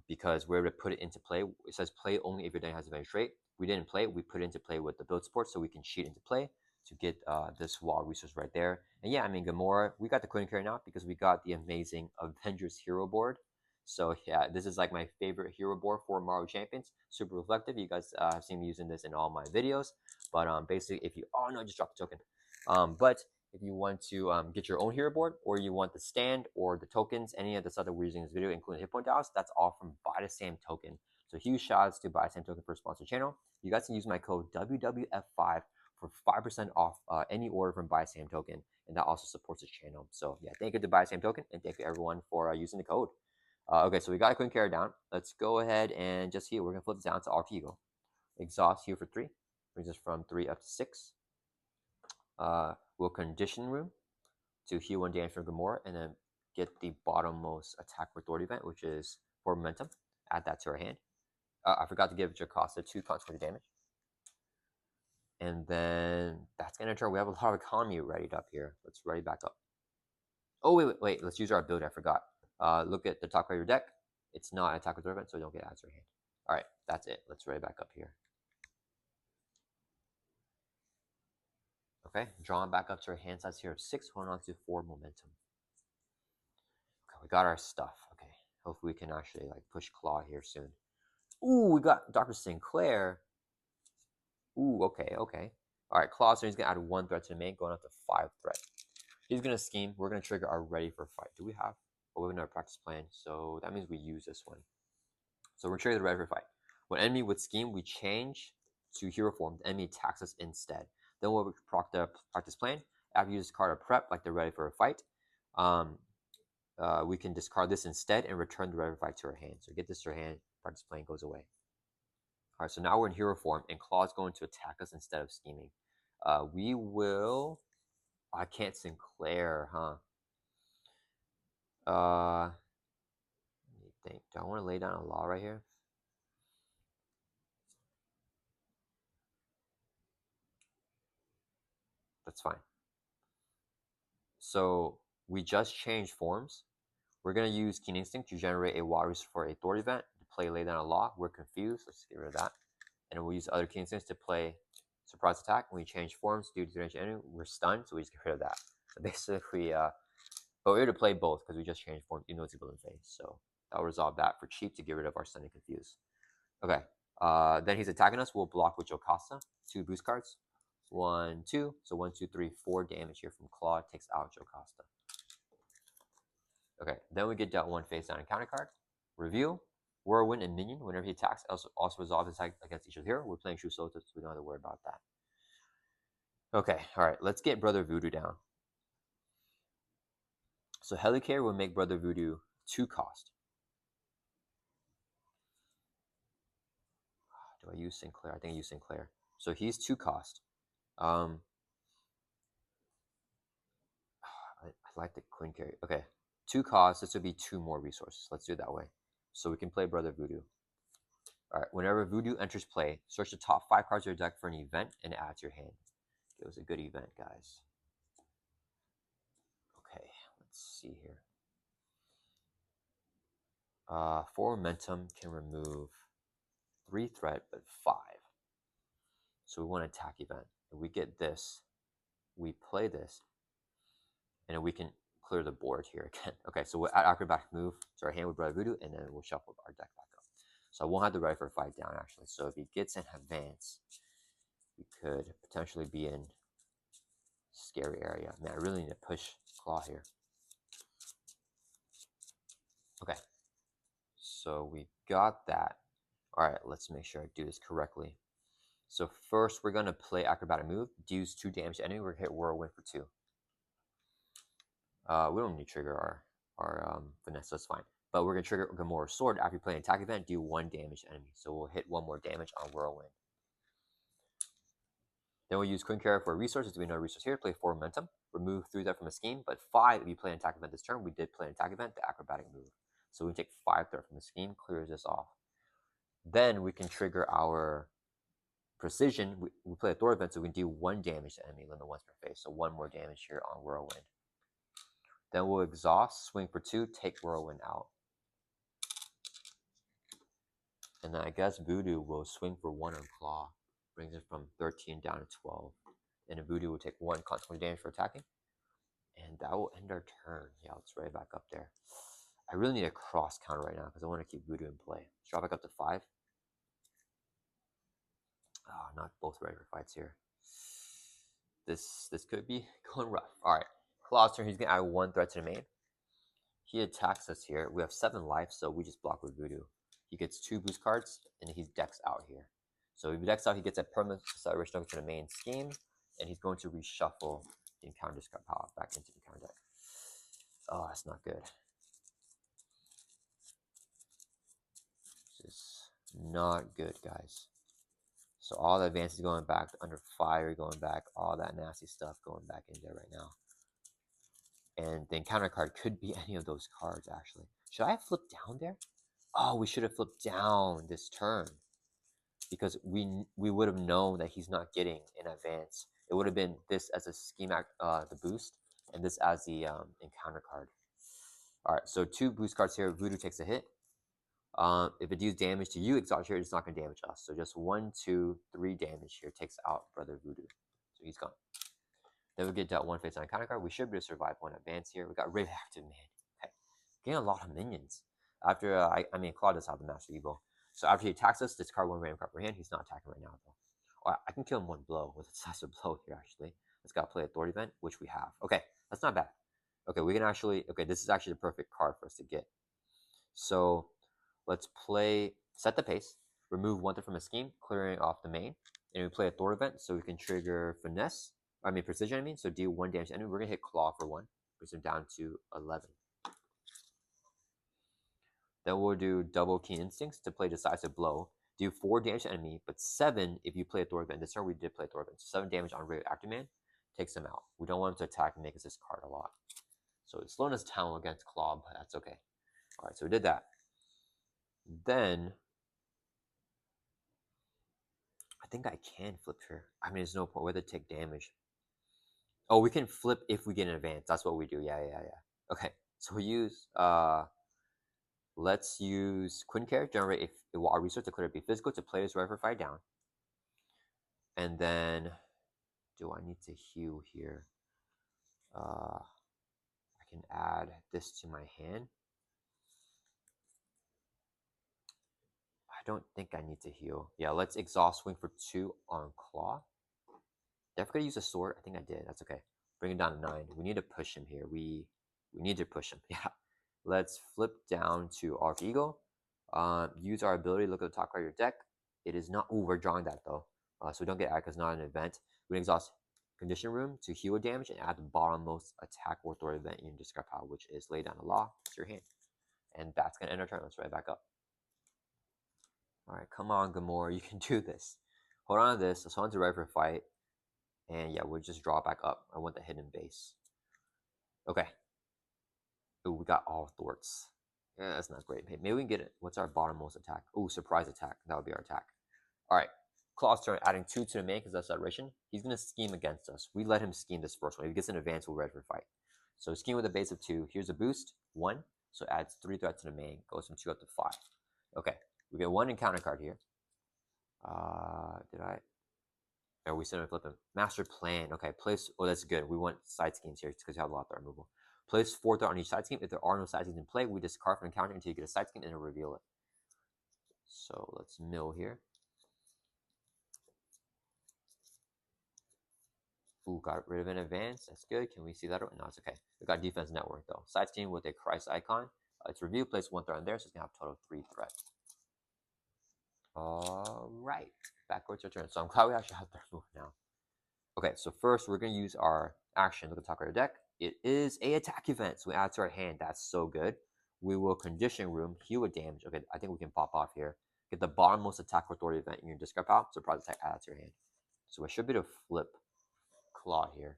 Because we're able to put it into play. It says play only if your deck has Avenger trait. We didn't play it. We put it into play with the build support, so we can cheat into play to get this wall resource right there. And yeah, I mean, GAMORA, we got the Quinn carry now because we got the amazing Avengers hero board. So yeah, this is like my favorite hero board for Marvel Champions. Super reflective. You guys have seen me using this in all my videos. But basically, if you no, just drop the token. But if you want to get your own hero board, or you want the stand or the tokens, any of the stuff that we're using in this video, including hit point dials, that's all from Buy the Same Token. So huge shout outs to Buy the Same Token for sponsored channel. You guys can use my code WWF5 for 5% off any order from Buy the Same Token, and that also supports the channel. So yeah, thank you to Buy the Same Token, and thank you everyone for using the code. Okay, so we got a Quinn carry down. Let's go ahead and just heal. We're gonna flip it down to Alter Ego. Exhaust heal for 3, brings us from 3 up to 6. We'll condition room to heal 1 damage from GAMORA, and then get the bottommost attack with Thor event, which is for momentum. Add that to our hand. I forgot to give Jocasta 2 consequence damage. And then that's going to turn. We have a lot of economy readied up here. Let's ready back up. Oh, wait. Let's use our ability. I forgot. Look at the top part of your deck. It's not an attack with Thor event, so don't get added to your hand. All right, that's it. Let's ready back up here. Okay, drawing back up to our hand size here of 6, holding on to 4 momentum. Okay, we got our stuff. Okay, hopefully we can actually like push Klaw here soon. Ooh, we got Dr. Sinclair. Ooh, okay. All right, Klaw, so he's gonna add 1 threat to the main, going up to 5 threat. He's gonna scheme. We're gonna trigger our ready for fight. Do we have? Oh, we have another practice plan, so that means we use this one. So we're trigger the ready for fight. When enemy would scheme, we change to hero form. The enemy attacks us instead. Then we'll proc the practice plan. After you use card of prep, like they're ready for a fight, we can discard this instead and return the ready for fight to our hand. So get this to our hand. Practice plan goes away. All right, so now we're in hero form, and Klaw is going to attack us instead of scheming. We will I can't Sinclair, huh? Let me think. Do I want to lay down a law right here? That's fine. So we just changed forms. We're going to use Keen Instinct to generate a wild resource for a Authority event to play lay down a law. We're confused. Let's get rid of that. And we'll use other Keen Instincts to play surprise attack. When we change forms due to the enemy, we're stunned, so we just get rid of that. So basically, but we're able to play both because we just changed forms, even though it's a building phase. So that'll resolve that for cheap to get rid of our stun and confuse. Okay. Then he's attacking us. We'll block with Jocasta. 2 boost cards. 1, 2. So 1, 2, 3, 4 damage here from Klaw. Takes out Jocasta. Okay. Then we get dealt 1 face down encounter card. Review. Whirlwind and minion. Whenever he attacks, also resolves his attack against each of hero. We're playing True Soul, so we don't have to worry about that. Okay. All right. Let's get Brother Voodoo down. So Helicarrier will make Brother Voodoo 2 cost. Do I use Sinclair? I think I use Sinclair. So he's 2 cost. I like the Queen carry. Okay, 2 costs. This would be 2 more resources. Let's do it that way. So we can play Brother Voodoo. All right. Whenever Voodoo enters play, search the top 5 cards of your deck for an event and add to your hand. It was a good event, guys. Okay, let's see here. 4 momentum can remove 3 threat, but 5. So we want to attack event. If we get this, we play this, and then we can clear the board here again. Okay, so we'll add acrobatic move to our hand with Brother Voodoo, and then we'll shuffle our deck back up. So I won't have the ready for a fight down, actually. So if he gets an advance, we could potentially be in scary area. Man, I really need to push Klaw here. Okay, so we got that. All right, let's make sure I do this correctly. So first, we're going to play acrobatic move. Deals 2 damage to enemy. We're going to hit Whirlwind for 2. We don't need to trigger our finesse, so that's fine. But we're going to trigger GAMORA Sword after you play an attack event, do 1 damage to enemy. So we'll hit 1 more damage on Whirlwind. Then we'll use Queen Carrier for resources. We know resource here. Play 4 momentum. Remove 3 threat from a scheme, but 5 if you play an attack event this turn. We did play an attack event, the acrobatic move. So we take 5 threat from the scheme, clears this off. Then we can trigger our precision. We play a Thor event, so we can do 1 damage to enemy limit once per phase. So 1 more damage here on Whirlwind. Then we'll exhaust, swing for 2, take Whirlwind out. And then I guess Voodoo will swing for 1 on Klaw. Brings it from 13 down to 12. And a Voodoo will take 1 consequent damage for attacking. And that will end our turn. Yeah, let's right back up there. I really need a cross counter right now because I want to keep Voodoo in play. Let's drop back up to 5. Oh, not both ready for fights here. This could be going rough. Alright. Klaw's turn, he's going to add 1 threat to the main. He attacks us here. We have 7 life, so we just block with Voodoo. He gets 2 boost cards, and he decks out here. So if he decks out, he gets a permanent acceleration to the main scheme, and he's going to reshuffle the encounter discard power back into the encounter deck. Oh, that's not good. This is not good, guys. So all the advances going back, under fire going back, all that nasty stuff going back in there right now. And the encounter card could be any of those cards, actually. Should I have flipped down there? Oh, we should have flipped down this turn. Because we would have known that he's not getting an advance. It would have been this as a scheme the boost, and this as the encounter card. All right, so 2 boost cards here. Voodoo takes a hit. If it deals damage to you, exhaust here, it's not going to damage us. So just 1, 2, 3 damage here takes out Brother Voodoo. So he's gone. Then we get dealt 1 face on encounter card. We should be able to survive 1 advance here. We got Radioactive Man. Okay, getting a lot of minions. After I mean, Klaw does have the Master Evil. So after he attacks us, discard 1 random card per hand. He's not attacking right now, though. Oh, I can kill him 1 blow with a decisive blow here, actually. Let's go play Authority event, which we have. Okay, that's not bad. Okay, we can actually... Okay, this is actually the perfect card for us to get. So let's play... Set the pace. Remove 1 threat from a scheme, clearing off the main. And we play Authority event, so we can trigger Finesse. I mean, Precision, I mean. So deal 1 damage to enemy. We're going to hit Klaw for 1. Brings him down to 11. Then we'll do double Keen Instincts to play Decisive Blow. Do 4 damage to enemy, but 7 if you play a Thor event. This turn we did play a Thor event. So 7 damage on Radioactive Man. takes him out. We don't want him to attack and make us discard a lot. So it's slowing us down against Klaw, but that's okay. All right, so we did that. Then I think I can flip here. I mean, there's no point whether to take damage. Oh, we can flip if we get an advance. That's what we do. Yeah. Okay, so we use let's use Quinn Care, generate a wild resource, declare it be physical to play this wherever fight down. And then do I need to heal here? I can add this to my hand. I don't think I need to heal. Yeah, let's exhaust swing for 2 on Klaw. Did I forget to use a sword? I think I did. That's okay. Bring it down to 9. We need to push him here. We need to push him. Yeah. Let's flip down to our Eagle. Use our ability to look at the top card of your deck. It is not. Ooh, we're drawing that though. So we don't get added because it's not an event. We exhaust condition room to heal damage and add the bottommost attack or throw event in your discard pile, which is lay down the law. It's your hand. And that's gonna end our turn. Let's right back up. All right, come on, GAMORA, you can do this. Hold on to this. Let's hold on to right for fight. And yeah, we'll just draw back up. I want the hidden base. Okay. Ooh, we got all thwarts. Yeah, that's not great. Maybe we can get it. What's our bottommost attack? Ooh, surprise attack. That would be our attack. All right. Klaw's turn, adding 2 to the main because that's aberration. He's going to scheme against us. We let him scheme this first one. If he gets an advance, we're ready for fight. So scheme with a base of 2. Here's a boost, 1. So adds 3 threats to the main. Goes from 2 up to 5. Okay. We get 1 encounter card here. Did I? Or we said flip him. Master plan. Okay, place. Oh, that's good. We want side schemes here because you have a lot of threat removal. Place 4 threat on each side scheme. If there are no side schemes in play, we discard from encounter until you get a side scheme and it'll reveal it. So let's mill here. Ooh, got rid of an advance. That's good. Can we see that? No, it's okay. We got defense network though. Side scheme with a Christ icon. It's review. Place 1 threat on there, so it's gonna have a total of 3 threats. All right, backwards your turn. So I'm glad we actually have threat move now. Okay, so first we're gonna use our action. Look at the top of your deck. It is a attack event, so we add to our hand. That's so good. We will condition room, heal with damage. Okay, I think we can pop off here. Get the bottommost attack or authority event in your discard pile. Surprise attack, add to your hand. So I should be able to flip Klaw here.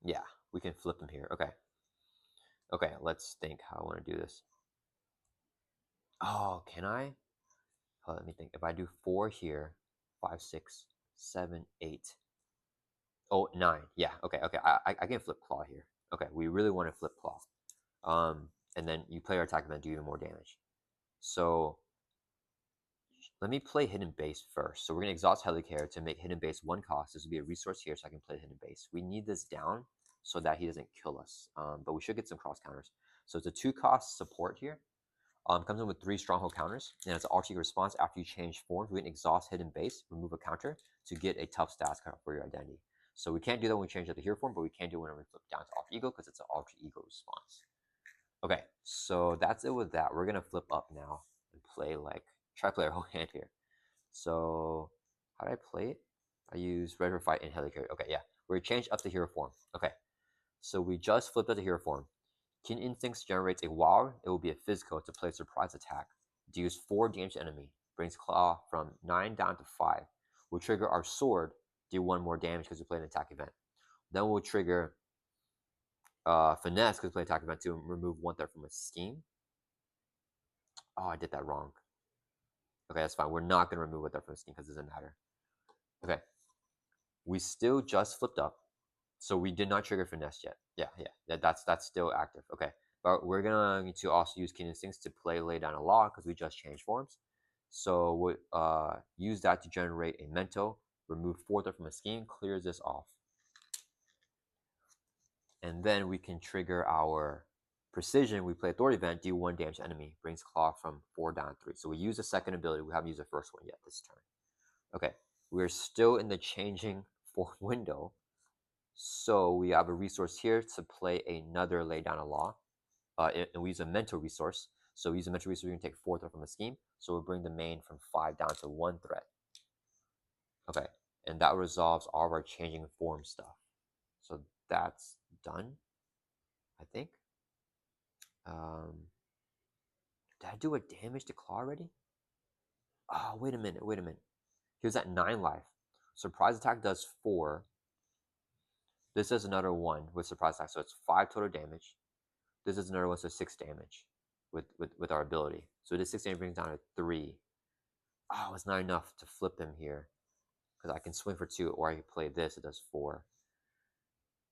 Yeah, we can flip him here. Okay. Okay, let's think how I want to do this. Oh, can I? Oh, let me think. If I do 4 here, 5, 6, 7, 8. Oh, 9. Yeah, okay. I can flip Klaw here. Okay, we really want to flip Klaw. And then you play our attack event, do even more damage. So let me play Hidden Base first. So we're going to exhaust Helicare to make Hidden Base 1 cost. This will be a resource here, so I can play Hidden Base. We need this down so that he doesn't kill us. But we should get some cross counters. So it's a 2-cost support here. Comes in with 3 stronghold counters, and it's an alter ego response after you change forms. We can exhaust Hidden Base, remove a counter to get a tough stats card for your identity. So we can't do that when we change out the hero form, but we can do it when we flip down to alter ego because it's an alter ego response. Okay, so that's it with that. We're gonna flip up now and play like try to play our whole hand here. So how do I play it? I use Red for Fight and Helicarrier. Okay, yeah, we're change up the hero form. Okay, so we just flipped up the hero form. Keen Instincts generates a wild. It will be a physical to play surprise attack. Deals 4 damage to enemy. Brings Klaw from 9 down to 5. We'll trigger our sword. Do 1 more damage because we play an attack event. Then we'll trigger finesse because we play attack event to remove 1 threat from a scheme. Oh, I did that wrong. Okay, that's fine. We're not gonna remove 1 threat from a scheme because it doesn't matter. Okay, we still just flipped up. So we did not trigger finesse yet. Yeah. That's still active. Okay, but we're gonna to also use Keen Instincts to play lay down a law because we just changed forms. So we'll use that to generate a mental, remove 4 threat from a scheme, clears this off, and then we can trigger our precision. We play authority event, do 1 damage to enemy, brings Klaw from 4 down to 3. So we use the second ability. We haven't used the first one yet this turn. Okay, we're still in the changing form window. So we have a resource here to play another lay down a law. And we use a mental resource. So we use a mental resource, we can take 4 threat from a scheme. So we'll bring the main from 5 down to 1 threat. Okay, and that resolves all of our changing form stuff. So that's done, I think. Did I do a damage to Klaw already? Oh, wait a minute. He was at 9 life. Surprise attack does 4. This does another 1 with surprise attack, so it's 5 total damage. This is another one, so 6 damage with our ability. So this 6 damage brings down to 3. Oh, it's not enough to flip him here. Because I can swing for 2, or I can play this, it does 4.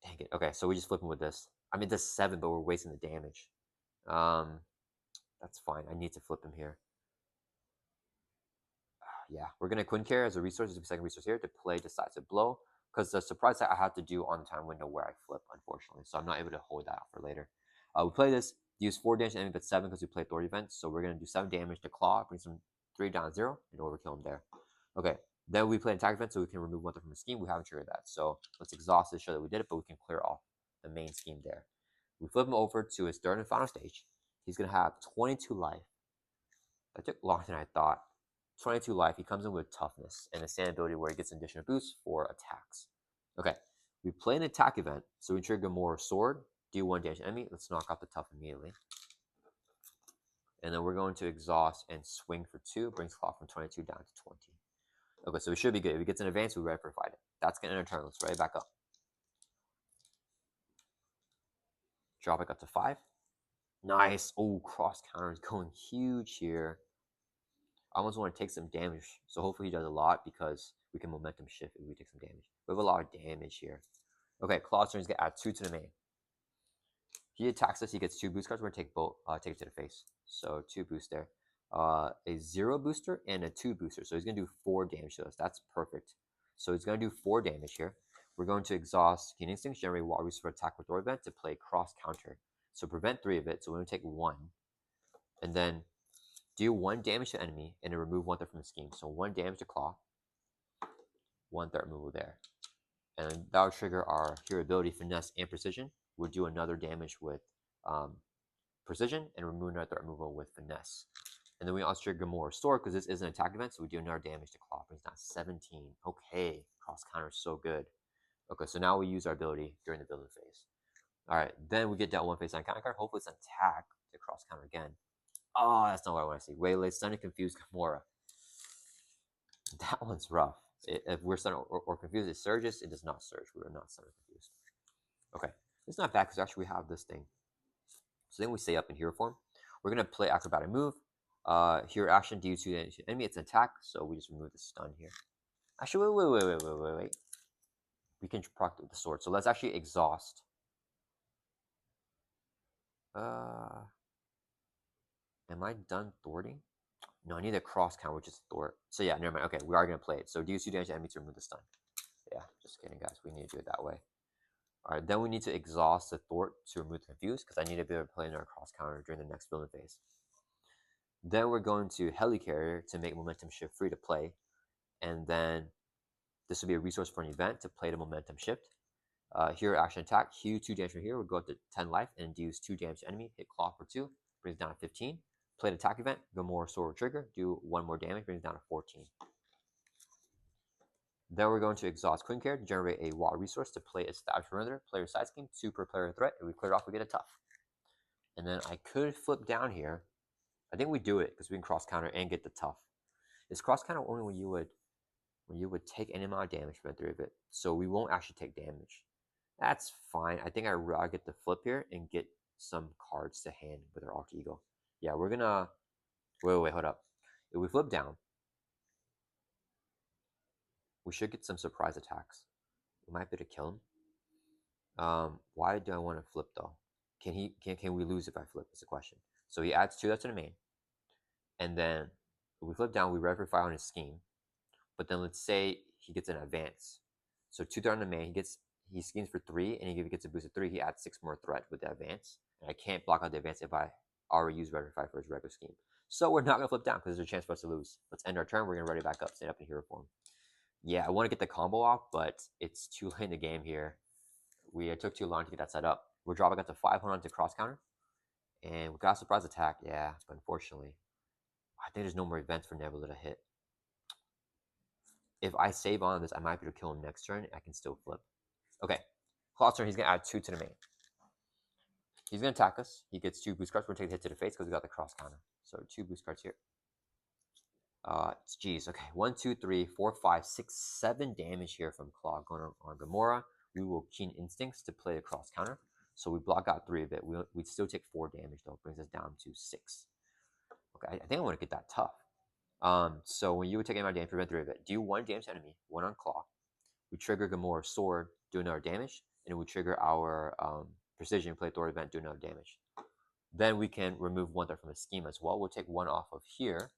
Dang it. Okay, so we just flip him with this. I mean, it does 7, but we're wasting the damage. That's fine. I need to flip him here. Yeah, we're going to Quinn Care as a resource, as a second resource here to play Decisive Blow. Because the surprise that I have to do on the time window where I flip, unfortunately. So I'm not able to hold that out for later. We play this, use 4 damage to enemy, but 7 because we play Authority Events. So we're going to do 7 damage to Klaw, bring some 3 down 0, and overkill him there. Okay, then we play an attack event so we can remove 1 from the scheme. We haven't triggered that. So let's exhaust to show that we did it, but we can clear off the main scheme there. We flip him over to his third and final stage. He's going to have 22 life. That took longer than I thought. 22 life. He comes in with toughness and a stand ability where he gets an additional boost for attacks. Okay, we play an attack event, so we trigger GAMORA Sword, do 1 damage to enemy. Let's knock out the tough immediately. And then we're going to exhaust and swing for 2, brings Klaw from 22 down to 20. Okay, so we should be good. If he gets an advance, we ready for fight it. That's going to end our turn. Let's ready back up. Drop it up to 5. Nice. Oh, cross counter is going huge here. I almost want to take some damage, so hopefully he does a lot because we can momentum shift if we take some damage. We have a lot of damage here. Okay, Claw's turn is going to add 2 to the main. He attacks us, he gets 2 boost cards. We're going to take it to the face. So 2 boost there. A 0 booster and a 2 booster. So he's going to do 4 damage to us. That's perfect. So he's going to do 4 damage here. We're going to exhaust Keen Instincts, generate Water Resource for attack with door event to play cross counter. So prevent 3 of it. So we're going to take 1. And then do 1 damage to enemy and then remove 1 threat from the scheme. So 1 damage to Klaw, 1 threat removal there. And that will trigger our hero ability, Finesse and Precision. We'll do another damage with Precision and remove another threat removal with Finesse. And then we also trigger GAMORA Sword because this is an attack event, so we do another damage to Klaw. Brings down 17. Okay, cross counter is so good. Okay, so now we use our ability during the building phase. All right, then we get dealt 1 face on counter card. Hopefully it's an attack to cross counter again. Oh, that's not what I want to see. Waylay, Stun and Confuse GAMORA. That one's rough. If we're stunned or confused, it surges. It does not surge. We are not stunned or confused. Okay, it's not bad because actually we have this thing. So then we stay up in hero form. We're gonna play acrobatic move. Hero action, do 2 damage to enemy. It's an attack, so we just remove the stun here. Actually, wait. We can proc with the sword. So let's actually exhaust. Am I done thwarting? No, I need a cross count, which is thwart. So yeah, never mind. Okay, we are gonna play it. So do 2 damage to enemy to remove the stun. Yeah, just kidding, guys. We need to do it that way. All right, then we need to exhaust the thwart to remove the confuse because I need to be able to play in our cross counter during the next building phase. Then we're going to Helicarrier to make momentum shift free to play, and then this will be a resource for an event to play the momentum shift. Hero action attack, Hue 2 damage from here. We'll go up to 10 life and induce 2 damage to enemy. Hit Klaw for 2, brings down to 15. Play the attack event, GAMORA Sword trigger, do 1 more damage, brings down to 14. Then we're going to exhaust Quinn Care to generate a water resource to play Establish Perimeter, player side scheme, 2 per player threat. If we clear it off, we get a tough. And then I could flip down here. I think we do it because we can cross counter and get the tough. Is cross counter only when you would take any amount of damage from 3 of it. So we won't actually take damage. That's fine. I think I get the flip here and get some cards to hand with our alter ego. Yeah, we're gonna wait, hold up. If we flip down, we should get some surprise attacks. We might be able to kill him. Why do I want to flip though? Can we lose if I flip? Is the question. So he adds 2 to the main. And then if we flip down, we ready for fire on his scheme. But then let's say he gets an advance. So 2 threat on the main, he schemes for 3, and if he gets a boost of 3, he adds 6 more threat with the advance. And I can't block out the advance if I already use ready for fire for his regular scheme. So we're not gonna flip down because there's a chance for us to lose. Let's end our turn. We're gonna ready back up, stand up in hero form. Yeah, I want to get the combo off, but it's too late in the game here. It took too long to get that set up. We're dropping up to 500 to cross counter. And we got a surprise attack, yeah, but unfortunately, I think there's no more events for Nebula to hit. If I save on this, I might be able to kill him next turn. I can still flip. Okay, Klaw's turn, he's going to add 2 to the main. He's going to attack us. He gets 2 boost cards. We're going to take the hit to the face because we got the cross counter. So 2 boost cards here. Geez, okay. 1, 2, 3, 4, 5, 6, 7 damage here from Klaw going on GAMORA. We will Keen Instincts to play a cross counter. So we block out 3 of it. We'd still take 4 damage though. Brings us down to 6. Okay, I think I want to get that tough. So when you would take any damage, prevent 3 of it. Do 1 damage to enemy, 1 on Klaw. We trigger GAMORA's sword, do another damage, and we trigger our precision, play Thor event, do another damage. Then we can remove 1 threat from the scheme as well. We'll take 1 off of here.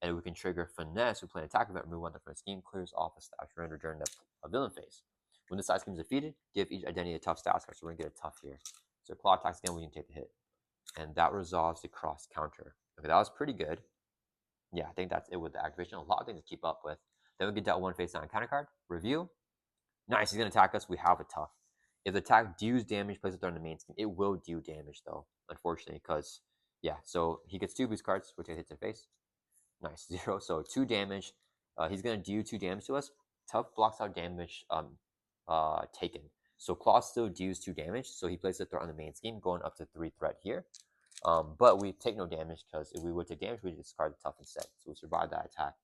And we can trigger Finesse, we play an attack event, remove 1 from the scheme, clears off a status surrender during the villain phase. When the side scheme is defeated, give each identity a tough status card. So we're going to get a tough here. So Claw attacks again, we can take the hit. And that resolves the cross counter. Okay, that was pretty good. Yeah, I think that's it with the activation. A lot of things to keep up with. Then we get that 1 face down counter card. Review. Nice, he's going to attack us. We have a tough. If the attack deals damage, place it on the main scheme. It will do damage though, unfortunately, because, yeah, so he gets 2 boost cards, which hits the face. Nice, 0. So 2 damage. He's gonna do 2 damage to us. Tough blocks out damage taken. So Claw still deals 2 damage. So he places a threat on the main scheme, going up to 3 threat here. But we take no damage because if we would take damage, we discard the tough instead. So we survived that attack.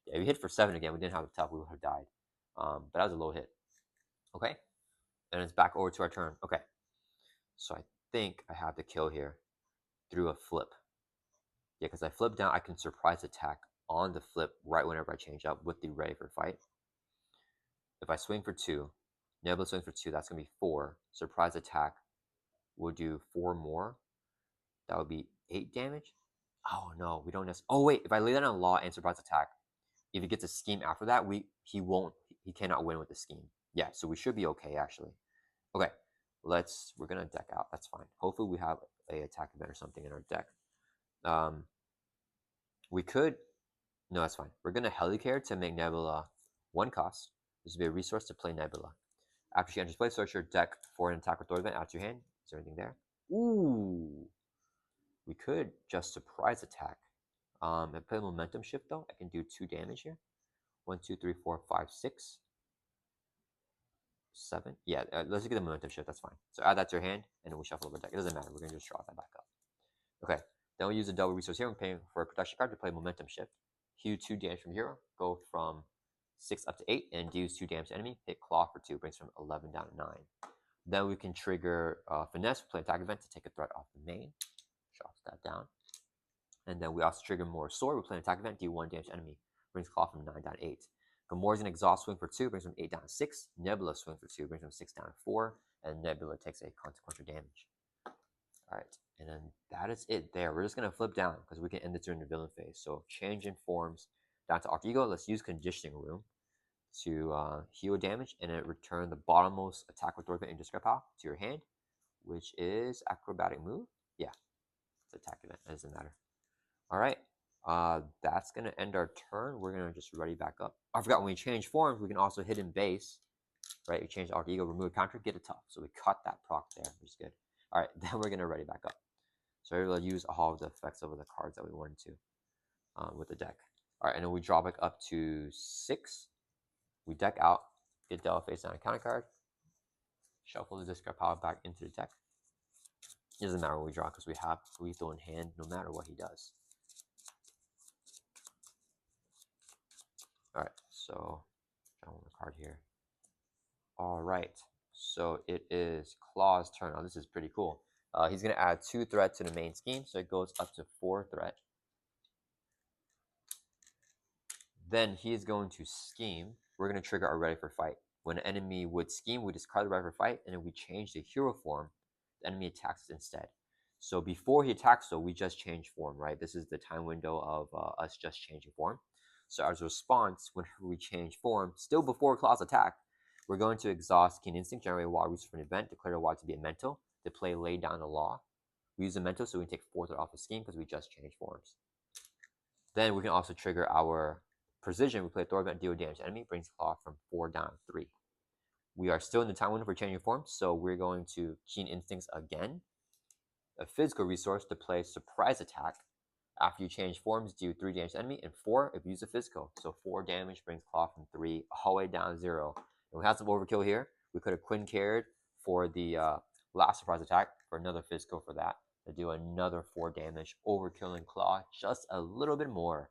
Yeah, we hit for 7 again. We didn't have a tough. We would have died. But that was a low hit. Okay, and it's back over to our turn. Okay, so I think I have the kill here through a flip. Yeah, because I flip down, I can surprise attack on the flip right whenever I change up with the ready for fight. If I swing for 2, Nebula swings for 2, that's going to be 4. Surprise attack will do 4 more. That would be 8 damage. Oh no, we don't necessarily. Oh wait, if I lay that on Law and surprise attack, if he gets a scheme after that, he cannot win with the scheme. Yeah, so we should be okay actually. Okay, we're going to deck out. That's fine. Hopefully we have a attack event or something in our deck. We could, no, that's fine. We're going to Helicare to make Nebula 1 cost. This will be a resource to play Nebula. After she enters play, search your deck for an attack or throw event out to your hand. Is there anything there? Ooh. We could just surprise attack. And play momentum shift though. I can do 2 damage here. 1, 2, 3, 4, 5, 6, 7. Yeah, let's get the momentum shift. That's fine. So add that to your hand, and then we shuffle the deck. It doesn't matter. We're going to just draw that back up. Okay. Then we'll use a double resource here. We're paying for a protection card to play momentum shift. Heal 2 damage from hero. Go from 6 up to 8 and deals 2 damage to enemy. Hit Claw for 2. Brings from 11 down to 9. Then we can trigger Finesse. Play attack event to take a threat off the main. Drops that down. And then we also trigger more Sword. We play an attack event. Deal 1 damage to enemy. Brings Claw from 9 down to 8. GAMORA's an exhaust swing for 2. Brings from 8 down to 6. Nebula swing for 2. Brings from 6 down to 4. And Nebula takes a consequential damage. Alright, and then that is it there. We're just going to flip down because we can end this during the villain phase. So change in forms down to Arc Ego. Let's use Conditioning Room to heal damage and then return the bottommost attack with Thorfinn and discard power to your hand, which is Acrobatic Move. Yeah, it's attack event. It doesn't matter. Alright, that's going to end our turn. We're going to just ready back up. I forgot when we change forms, we can also hit in base. Right, we change Arc Ego, remove counter, get a tough. So we cut that proc there, which is good. All right, then we're going to ready back up. So we're going to use all of the effects of the cards that we wanted to with the deck. All right, and then we draw back up to 6. We deck out, get Devil face down a counter card, shuffle the discard power back into the deck. It doesn't matter what we draw because we have lethal in hand no matter what he does. All right, so draw one card here. All right, so it is Claw's turn. Now this is pretty cool. He's going to add 2 threat to the main scheme, so it goes up to 4 threat. Then he's going to scheme. We're going to trigger our ready for fight. When an enemy would scheme, we discard the ready for fight, and then we change the hero form. The enemy attacks instead. So before he attacks, though, we just change form, right? This is the time window of us just changing form. So as a response, whenever we change form, still before Claw's attack, we're going to exhaust Keen Instinct, generate a wild resource for an event, declare a wild to be a mental, to play lay down the law. We use a mental so we can take 4 threat off the scheme because we just changed forms. Then we can also trigger our precision. We play a Thor event, deal damage to enemy, brings Claw from 4 down to 3. We are still in the time window for changing forms, so we're going to Keen Instincts again. A physical resource to play surprise attack. After you change forms, do 3 damage to enemy, and 4 if you use a physical. So 4 damage brings Claw from 3 all the way down to 0. And we have some overkill here. We could have Quinn carried for the last surprise attack for another physical for that to do another 4 damage, overkilling Claw just a little bit more.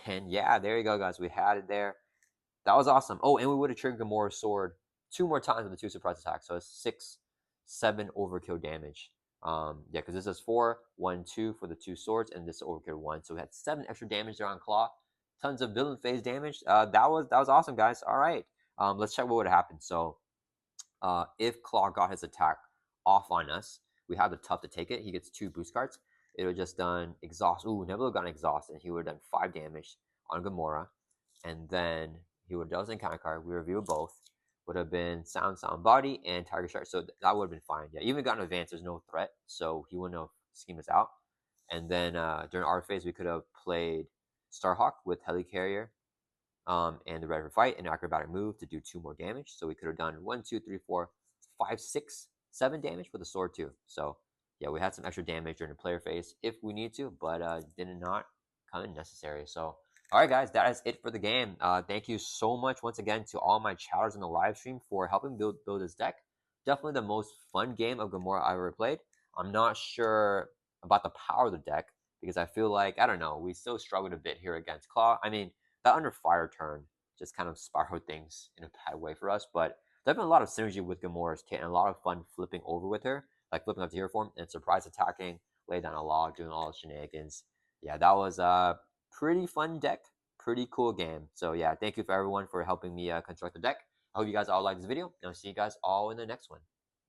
And yeah, there you go, guys. We had it there. That was awesome. Oh, and we would have triggered Gamora's sword 2 more times with the 2 surprise attacks. So it's 6, 7 overkill damage. Yeah, because this is 4, 1, 2 for the 2 swords, and this overkill 1. So we had 7 extra damage there on Klaw. Tons of villain phase damage. That was awesome, guys. All right. Let's check what would have happened. So if Klaw got his attack off on us, we have the tough to take it. He gets 2 boost cards. It would have just done exhaust. Ooh, Nebula got an exhaust, and he would have done 5 damage on Gamora. And then he would have done his encounter card. We review both. Would have been sound body and tiger shark. So that would have been fine. Yeah, even got an advance. There's no threat, so he wouldn't have schemed us out. And then during our phase, we could have played Starhawk with Helicarrier and the Red for Fight and acrobatic move to do 2 more damage. So we could have done 1, 2, 3, 4, 5, 6, 7 damage with the sword too. So yeah, we had some extra damage during the player phase if we need to, but did not come in necessary. So all right, guys, that is it for the game. Thank you so much once again to all my chatters in the live stream for helping build this deck. Definitely the most fun game of Gamora I've ever played. I'm not sure about the power of the deck because I feel like, I don't know, we still struggled a bit here against Klaw. I mean, that under fire turn just kind of spiraled things in a bad way for us, but there's been a lot of synergy with Gamora's kit and a lot of fun flipping over with her, like flipping up to hero form and surprise attacking, lay down a log, doing all the shenanigans. Yeah, that was a pretty fun deck, pretty cool game. So yeah, thank you for everyone for helping me construct the deck. I hope you guys all like this video, and I'll see you guys all in the next one.